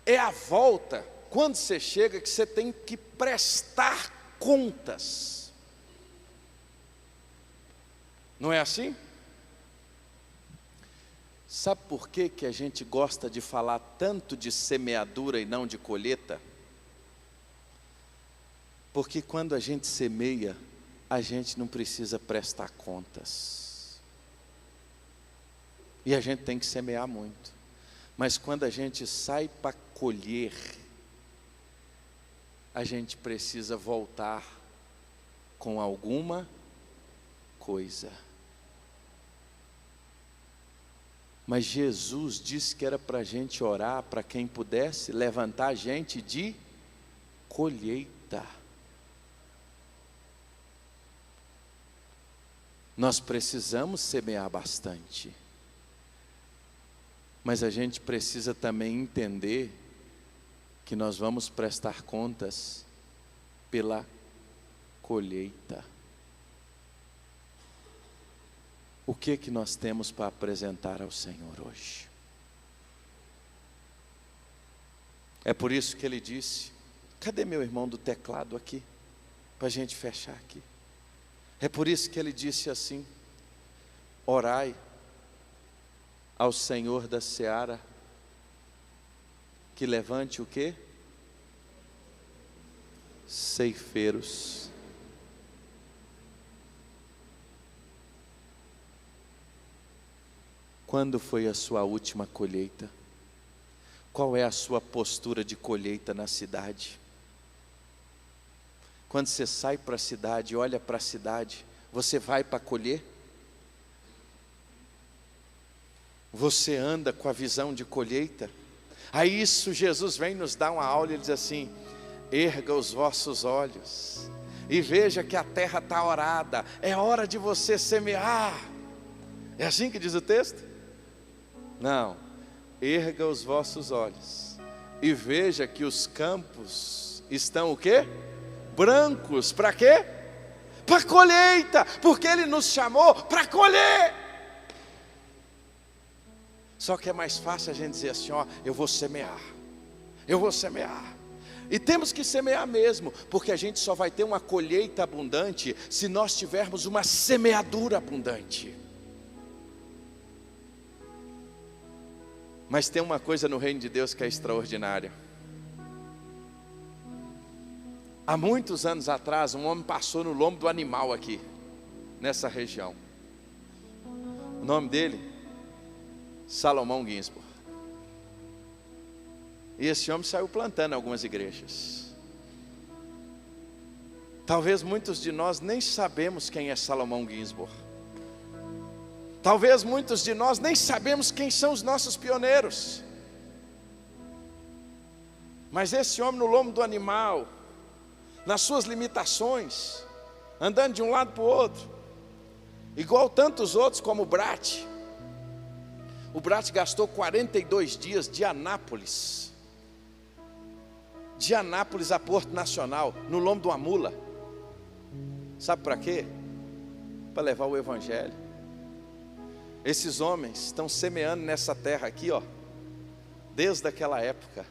é a volta quando você chega que você tem que prestar contas. Não é assim? Sabe por que que a gente gosta de falar tanto de semeadura e não de colheita? Porque quando a gente semeia, a gente não precisa prestar contas. E a gente tem que semear muito. Mas quando a gente sai para colher, a gente precisa voltar com alguma coisa. Mas Jesus disse que era para a gente orar, para quem pudesse levantar a gente de colheita. Nós precisamos semear bastante. Mas a gente precisa também entender que nós vamos prestar contas pela colheita. O que que nós temos para apresentar ao Senhor hoje? É por isso que ele disse, cadê meu irmão do teclado aqui? Para a gente fechar aqui. É por isso que ele disse assim, orai ao Senhor da seara, que levante o quê? Ceifeiros. Quando foi a sua última colheita? Qual é a sua postura de colheita na cidade? Quando você sai para a cidade, olha para a cidade, você vai para colher? Você anda com a visão de colheita? Aí isso Jesus vem nos dar uma aula e ele diz assim, erga os vossos olhos e veja que a terra está orada, é hora de você semear. É assim que diz o texto? Não, erga os vossos olhos e veja que os campos estão o quê? Brancos, para quê? Para colheita, porque Ele nos chamou para colher. Só que é mais fácil a gente dizer assim, ó, eu vou semear. E temos que semear mesmo, porque a gente só vai ter uma colheita abundante se nós tivermos uma semeadura abundante. Mas tem uma coisa no reino de Deus que é extraordinária. Há muitos anos atrás, um homem passou no lombo do animal aqui, nessa região. O nome dele, Salomão Ginsburg. E esse homem saiu plantando algumas igrejas. Talvez muitos de nós nem sabemos quem é Salomão Ginsburg. Talvez muitos de nós nem sabemos quem são os nossos pioneiros. Mas esse homem no lombo do animal, nas suas limitações, andando de um lado para o outro, igual tantos outros como o Brat. O Brat gastou 42 dias de Anápolis a Porto Nacional, no lombo de uma mula. Sabe para quê? Para levar o Evangelho. Esses homens estão semeando nessa terra aqui, ó, desde aquela época.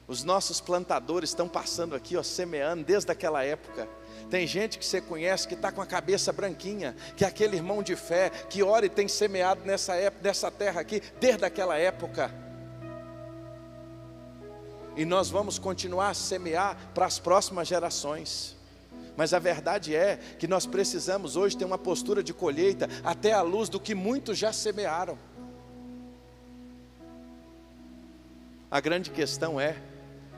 Os nossos plantadores estão passando aqui, ó, semeando desde aquela época. Tem gente que você conhece que está com a cabeça branquinha, que é aquele irmão de fé, que ora e tem semeado nessa terra aqui, desde aquela época. E nós vamos continuar a semear para as próximas gerações. Mas a verdade é que nós precisamos hoje ter uma postura de colheita, até à luz do que muitos já semearam. A grande questão é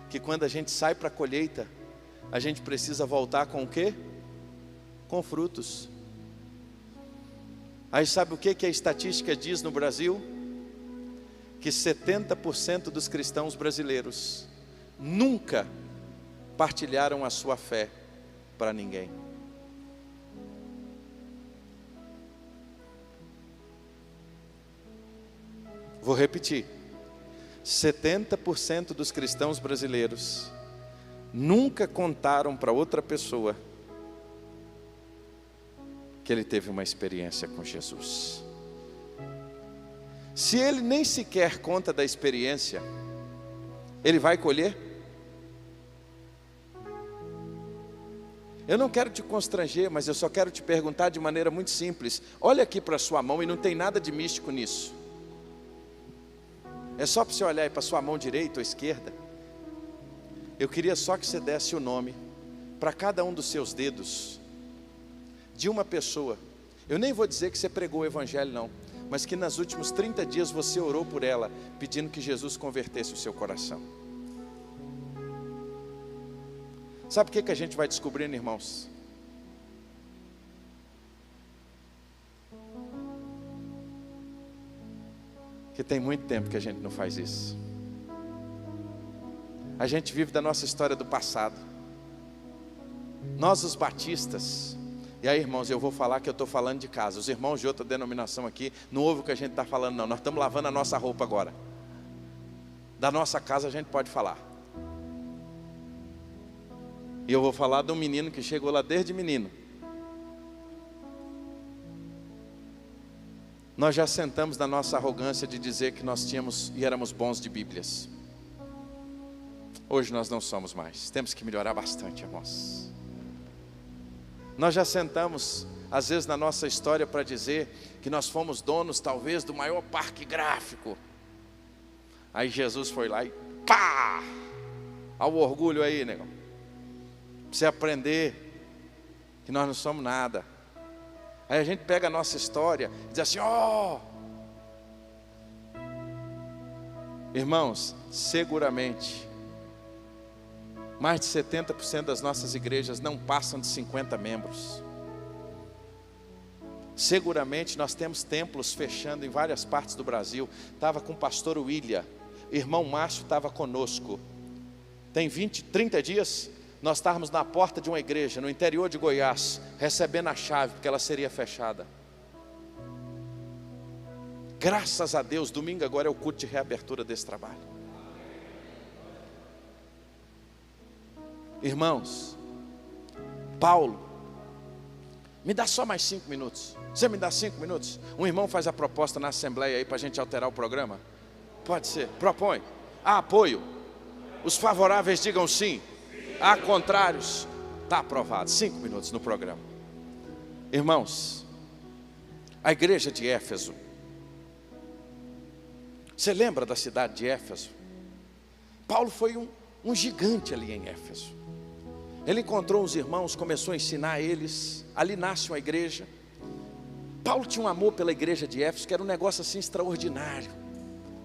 que quando a gente sai para a colheita, a gente precisa voltar com o quê? Com frutos. Aí sabe o que a estatística diz no Brasil? Que 70% dos cristãos brasileiros nunca partilharam a sua fé para ninguém. Vou repetir. 70% dos cristãos brasileiros nunca contaram para outra pessoa que ele teve uma experiência com Jesus. Se ele nem sequer conta da experiência, ele vai colher? Eu não quero te constranger, mas eu só quero te perguntar de maneira muito simples. Olha aqui para a sua mão e não tem nada de místico nisso. É só para você olhar aí para a sua mão direita ou esquerda. Eu queria só que você desse o nome para cada um dos seus dedos de uma pessoa. Eu nem vou dizer que você pregou o evangelho não, mas que nos últimos 30 dias você orou por ela, pedindo que Jesus convertesse o seu coração. Sabe o que a gente vai descobrindo, irmãos? Que tem muito tempo que a gente não faz isso. A gente vive da nossa história do passado. Nós os batistas, e aí irmãos, eu vou falar que eu estou falando de casa. Os irmãos de outra denominação aqui, não ouvem o que a gente está falando não. Nós estamos lavando a nossa roupa agora. Da nossa casa a gente pode falar. E eu vou falar de um menino que chegou lá desde menino. Nós já sentamos na nossa arrogância de dizer que nós tínhamos e éramos bons de Bíblias. Hoje nós não somos mais. Temos que melhorar bastante, irmãos. Nós já sentamos, às vezes na nossa história, para dizer que nós fomos donos, talvez, do maior parque gráfico. Aí Jesus foi lá e pá! Olha o orgulho aí, negão. Pra você aprender que nós não somos nada. Aí a gente pega a nossa história e diz assim, ó. Irmãos, seguramente, mais de 70% das nossas igrejas não passam de 50 membros. Seguramente nós temos templos fechando em várias partes do Brasil. Estava com o pastor William, irmão Márcio estava conosco. Tem 30 dias, nós estávamos na porta de uma igreja no interior de Goiás, recebendo a chave, porque ela seria fechada. Graças a Deus, domingo agora é o culto de reabertura desse trabalho. Irmãos, Paulo, me dá só mais 5 minutos. Você me dá 5 minutos? Um irmão faz a proposta na assembleia aí para a gente alterar o programa? Pode ser, propõe. Há apoio. Os favoráveis digam sim. Há contrários. Está aprovado, 5 minutos no programa. Irmãos, a igreja de Éfeso. Você lembra da cidade de Éfeso? Paulo foi um gigante ali em Éfeso. Ele encontrou os irmãos, começou a ensinar eles. Ali nasce uma igreja. Paulo tinha um amor pela igreja de Éfeso, que era um negócio assim extraordinário.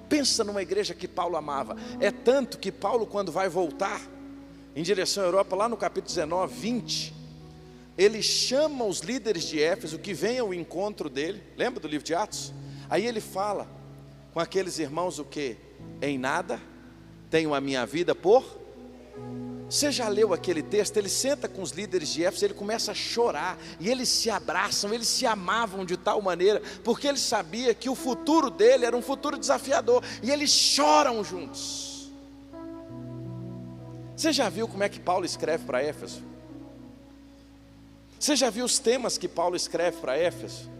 Pensa numa igreja que Paulo amava. É tanto que Paulo, quando vai voltar em direção à Europa, lá no capítulo 19, 20, ele chama os líderes de Éfeso que vêm ao encontro dele. Lembra do livro de Atos? Aí ele fala com aqueles irmãos o quê? Em nada tenho a minha vida por... Você já leu aquele texto? Ele senta com os líderes de Éfeso, ele começa a chorar, e eles se abraçam, eles se amavam de tal maneira, porque ele sabia que o futuro dele era um futuro desafiador, e eles choram juntos. Você já viu como é que Paulo escreve para Éfeso? Você já viu os temas que Paulo escreve para Éfeso?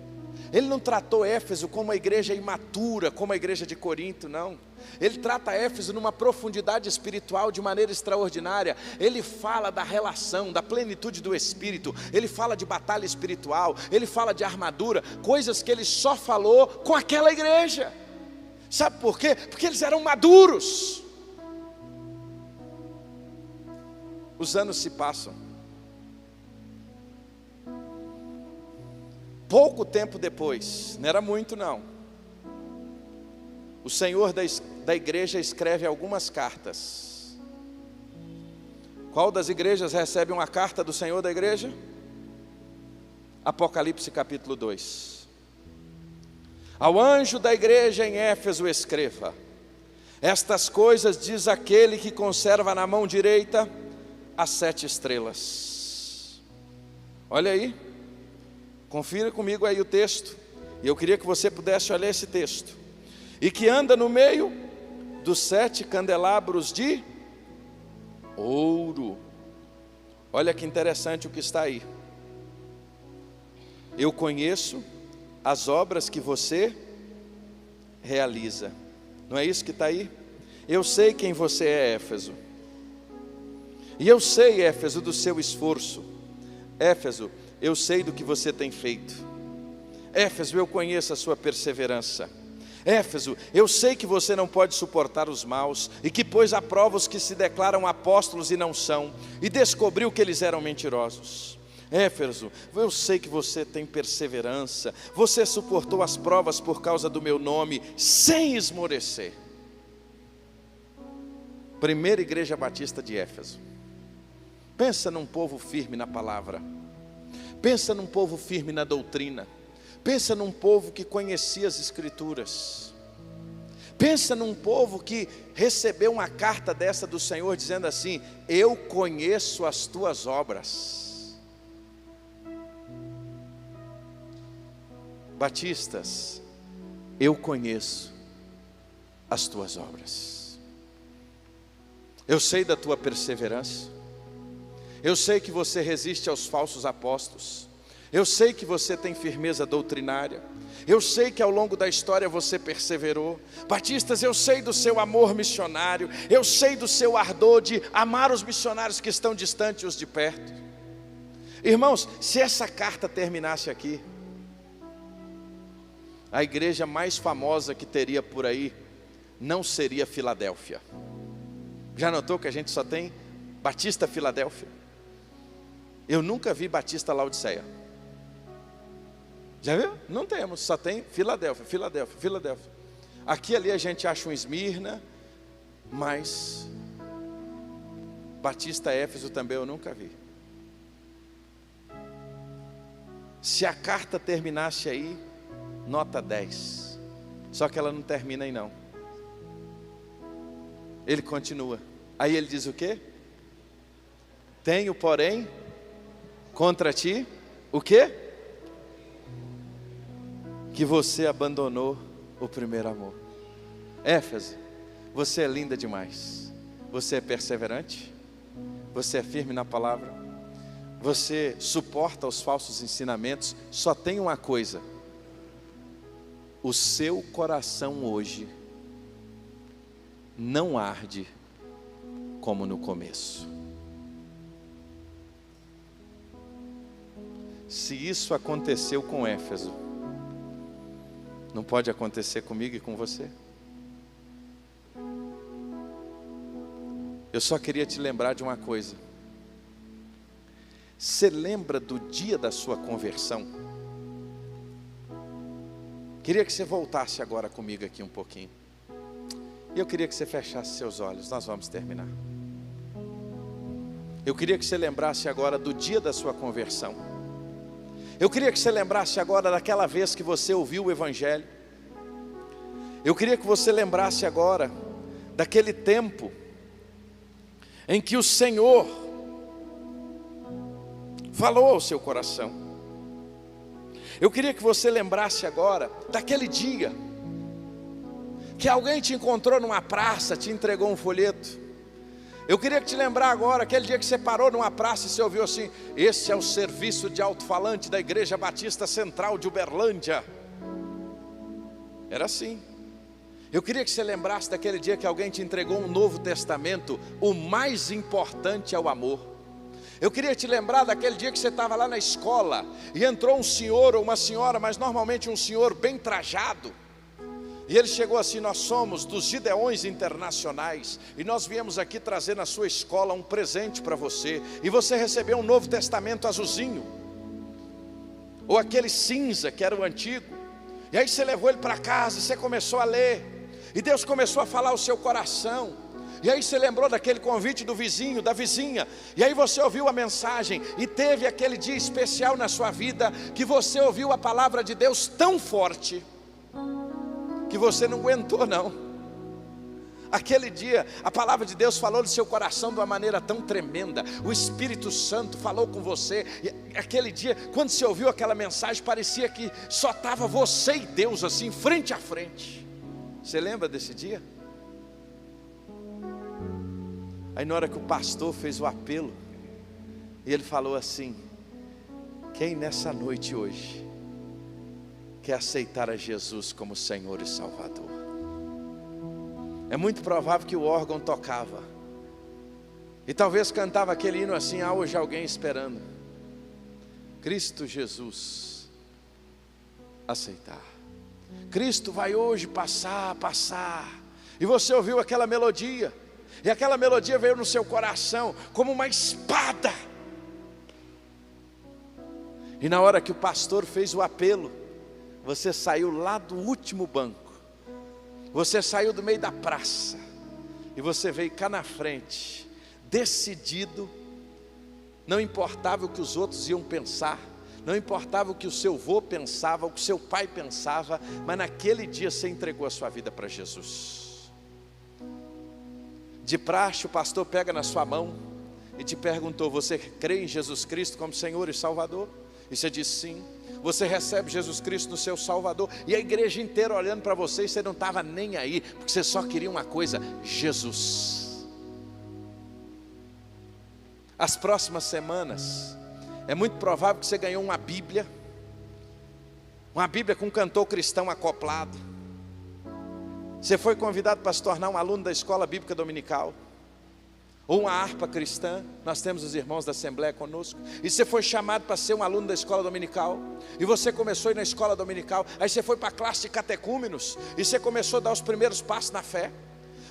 Ele não tratou Éfeso como uma igreja imatura, como a igreja de Corinto, não. Ele trata Éfeso numa profundidade espiritual de maneira extraordinária. Ele fala da relação, da plenitude do Espírito. Ele fala de batalha espiritual. Ele fala de armadura, coisas que ele só falou com aquela igreja. Sabe por quê? Porque eles eram maduros. Os anos se passam. Pouco tempo depois, não era muito não, o Senhor da igreja escreve algumas cartas. Qual das igrejas recebe uma carta do Senhor da igreja? Apocalipse capítulo 2. Ao anjo da igreja em Éfeso escreva: estas coisas diz aquele que conserva na mão direita as 7 estrelas. Olha aí. Confira comigo aí o texto. E eu queria que você pudesse olhar esse texto. E que anda no meio dos 7 candelabros de ouro. Olha que interessante o que está aí. Eu conheço as obras que você realiza. Não é isso que está aí? Eu sei quem você é, Éfeso. E eu sei, Éfeso, do seu esforço, Éfeso, eu sei do que você tem feito. Éfeso, eu conheço a sua perseverança. Éfeso, eu sei que você não pode suportar os maus, e que pôs à prova os que se declaram apóstolos e não são, e descobriu que eles eram mentirosos. Éfeso, eu sei que você tem perseverança, você suportou as provas por causa do meu nome, sem esmorecer. Primeira Igreja Batista de Éfeso. Pensa num povo firme na palavra, pensa num povo firme na doutrina, pensa num povo que conhecia as Escrituras, pensa num povo que recebeu uma carta dessa do Senhor dizendo assim: eu conheço as tuas obras. Batistas, eu conheço as tuas obras, eu sei da tua perseverança, eu sei que você resiste aos falsos apóstolos, eu sei que você tem firmeza doutrinária, eu sei que ao longo da história você perseverou. Batistas, eu sei do seu amor missionário, eu sei do seu ardor de amar os missionários que estão distantes e os de perto. Irmãos, se essa carta terminasse aqui, a igreja mais famosa que teria por aí não seria Filadélfia. Já notou que a gente só tem Batista Filadélfia? Eu nunca vi Batista Laodiceia. Já viu? Não temos, só tem Filadélfia, Filadélfia, Filadélfia. Aqui e ali a gente acha um Esmirna, mas Batista Éfeso também eu nunca vi. Se a carta terminasse aí, nota 10. Só que ela não termina aí não. Ele continua. Aí ele diz o quê? Tenho, porém, contra ti, o quê? Que você abandonou o primeiro amor. Éfeso, você é linda demais. Você é perseverante. Você é firme na palavra. Você suporta os falsos ensinamentos. Só tem uma coisa: o seu coração hoje não arde como no começo. Se isso aconteceu com Éfeso, não pode acontecer comigo e com você? Eu só queria te lembrar de uma coisa. Você lembra do dia da sua conversão? Queria que você voltasse agora comigo aqui um pouquinho. E eu queria que você fechasse seus olhos, nós vamos terminar. Eu queria que você lembrasse agora do dia da sua conversão. Eu queria que você lembrasse agora daquela vez que você ouviu o Evangelho. Eu queria que você lembrasse agora daquele tempo em que o Senhor falou ao seu coração. Eu queria que você lembrasse agora daquele dia que alguém te encontrou numa praça, te entregou um folheto. Eu queria te lembrar agora aquele dia que você parou numa praça e você ouviu assim: esse é o serviço de alto-falante da Igreja Batista Central de Uberlândia. Era assim. Eu queria que você lembrasse daquele dia que alguém te entregou um Novo Testamento. O mais importante é o amor. Eu queria te lembrar daquele dia que você estava lá na escola e entrou um senhor ou uma senhora, mas normalmente um senhor bem trajado. E ele chegou assim: nós somos dos Gideões Internacionais e nós viemos aqui trazer na sua escola um presente para você. E você recebeu um Novo Testamento azulzinho, ou aquele cinza que era o antigo. E aí você levou ele para casa e você começou a ler. E Deus começou a falar ao seu coração. E aí você lembrou daquele convite do vizinho, da vizinha. E aí você ouviu a mensagem. E teve aquele dia especial na sua vida que você ouviu a palavra de Deus tão forte que você não aguentou não. Aquele dia a palavra de Deus falou no seu coração de uma maneira tão tremenda. O Espírito Santo falou com você. E aquele dia, quando você ouviu aquela mensagem, parecia que só estava você e Deus assim, frente a frente. Você lembra desse dia? Aí na hora que o pastor fez o apelo, e ele falou assim: quem nessa noite hoje quer aceitar a Jesus como Senhor e Salvador? É muito provável que o órgão tocava, e talvez cantava aquele hino assim: há hoje alguém esperando. Cristo Jesus aceitar. Cristo vai hoje passar, e você ouviu aquela melodia, e aquela melodia veio no seu coração como uma espada, e na hora que o pastor fez o apelo, você saiu lá do último banco, você saiu do meio da praça, e você veio cá na frente, decidido. Não importava o que os outros iam pensar, não importava o que o seu avô pensava, o que o seu pai pensava, mas naquele dia você entregou a sua vida para Jesus. De praxe, o pastor pega na sua mão e te perguntou: você crê em Jesus Cristo como Senhor e Salvador? E você disse sim. Você recebe Jesus Cristo no seu Salvador, e a igreja inteira olhando para você, e você não estava nem aí, porque você só queria uma coisa: Jesus. As próximas semanas, é muito provável que você ganhou uma Bíblia com um cantor cristão acoplado. Você foi convidado para se tornar um aluno da escola bíblica dominical, ou uma harpa cristã. Nós temos os irmãos da Assembleia conosco. E você foi chamado para ser um aluno da escola dominical, e você começou a ir na escola dominical. Aí você foi para a classe de catecúmenos, e você começou a dar os primeiros passos na fé.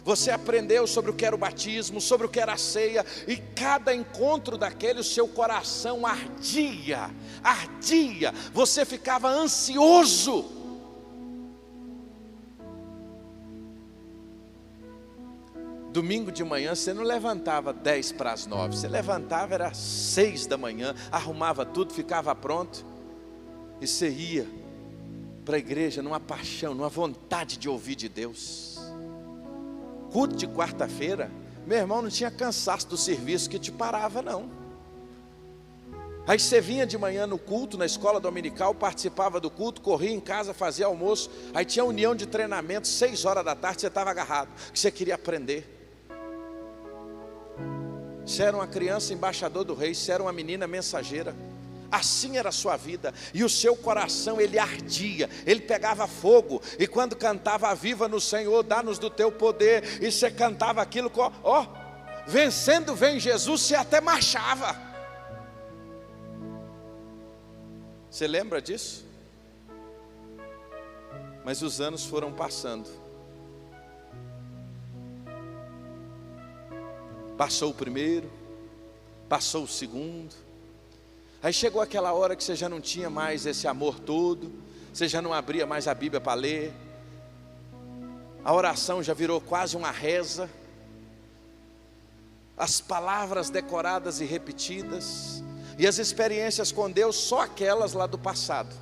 Você aprendeu sobre o que era o batismo, sobre o que era a ceia, e cada encontro daquele, o seu coração ardia, você ficava ansioso. Domingo de manhã você não levantava 8:50, você levantava, era 6 da manhã, arrumava tudo, ficava pronto, e você ia para a igreja numa paixão, numa vontade de ouvir de Deus. Culto de quarta-feira, meu irmão, não tinha cansaço do serviço que te parava, não. Aí você vinha de manhã no culto, na escola dominical, participava do culto, corria em casa, fazia almoço, aí tinha união de treinamento, 6 horas da tarde, você estava agarrado, que você queria aprender. Você era uma criança embaixador do rei, você era uma menina mensageira. Assim era a sua vida, e o seu coração ele ardia, ele pegava fogo, e quando cantava "Viva no Senhor, dá-nos do teu poder", e você cantava aquilo, vencendo vem Jesus, você até marchava. Você lembra disso? Mas os anos foram passando, passou o primeiro, passou o segundo. Aí chegou aquela hora que você já não tinha mais esse amor todo, você já não abria mais a Bíblia para ler, a oração já virou quase uma reza, as palavras decoradas e repetidas, e as experiências com Deus só aquelas lá do passado.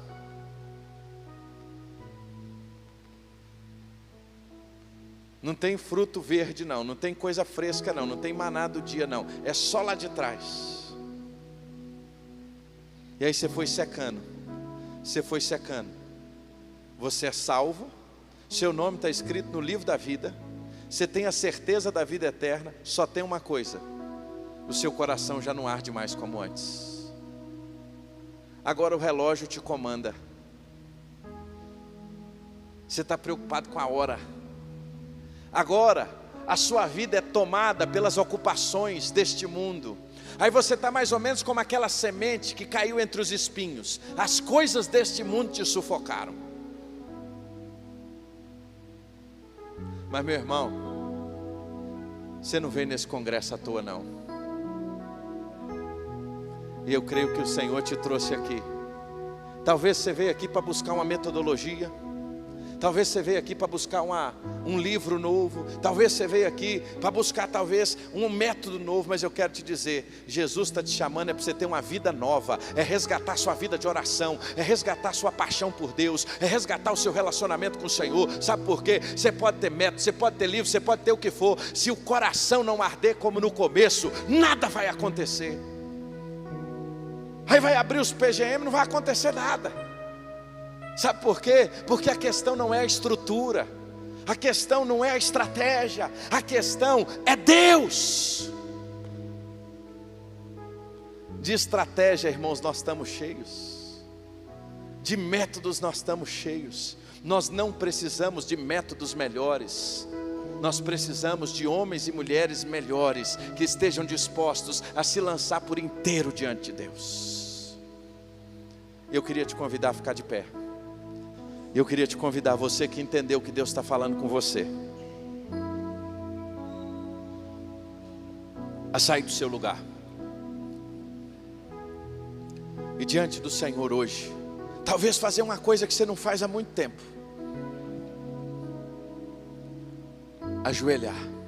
Não tem fruto verde não, não tem coisa fresca não, não tem maná do dia não, é só lá de trás. E aí você foi secando, você é salvo, seu nome está escrito no livro da vida, você tem a certeza da vida eterna, só tem uma coisa: o seu coração já não arde mais como antes. Agora o relógio te comanda, você está preocupado com a hora. Agora a sua vida é tomada pelas ocupações deste mundo. Aí você está mais ou menos como aquela semente que caiu entre os espinhos. As coisas deste mundo te sufocaram. Mas meu irmão, você não veio nesse congresso à toa não. E eu creio que o Senhor te trouxe aqui. Talvez você veio aqui para buscar uma metodologia, talvez você veio aqui para buscar um livro novo, talvez você veio aqui para buscar talvez um método novo, mas eu quero te dizer, Jesus está te chamando é para você ter uma vida nova, é resgatar sua vida de oração, é resgatar sua paixão por Deus, é resgatar o seu relacionamento com o Senhor. Sabe por quê? Você pode ter método, você pode ter livro, você pode ter o que for, se o coração não arder como no começo, nada vai acontecer. Aí vai abrir os PGM, não vai acontecer nada. Sabe por quê? Porque a questão não é a estrutura, a questão não é a estratégia, a questão é Deus. De estratégia, irmãos, nós estamos cheios, de métodos nós estamos cheios. Nós não precisamos de métodos melhores, nós precisamos de homens e mulheres melhores, que estejam dispostos a se lançar por inteiro diante de Deus. Eu queria te convidar a ficar de pé. Eu queria te convidar, você que entendeu que Deus está falando com você, a sair do seu lugar e diante do Senhor hoje, talvez fazer uma coisa que você não faz há muito tempo: ajoelhar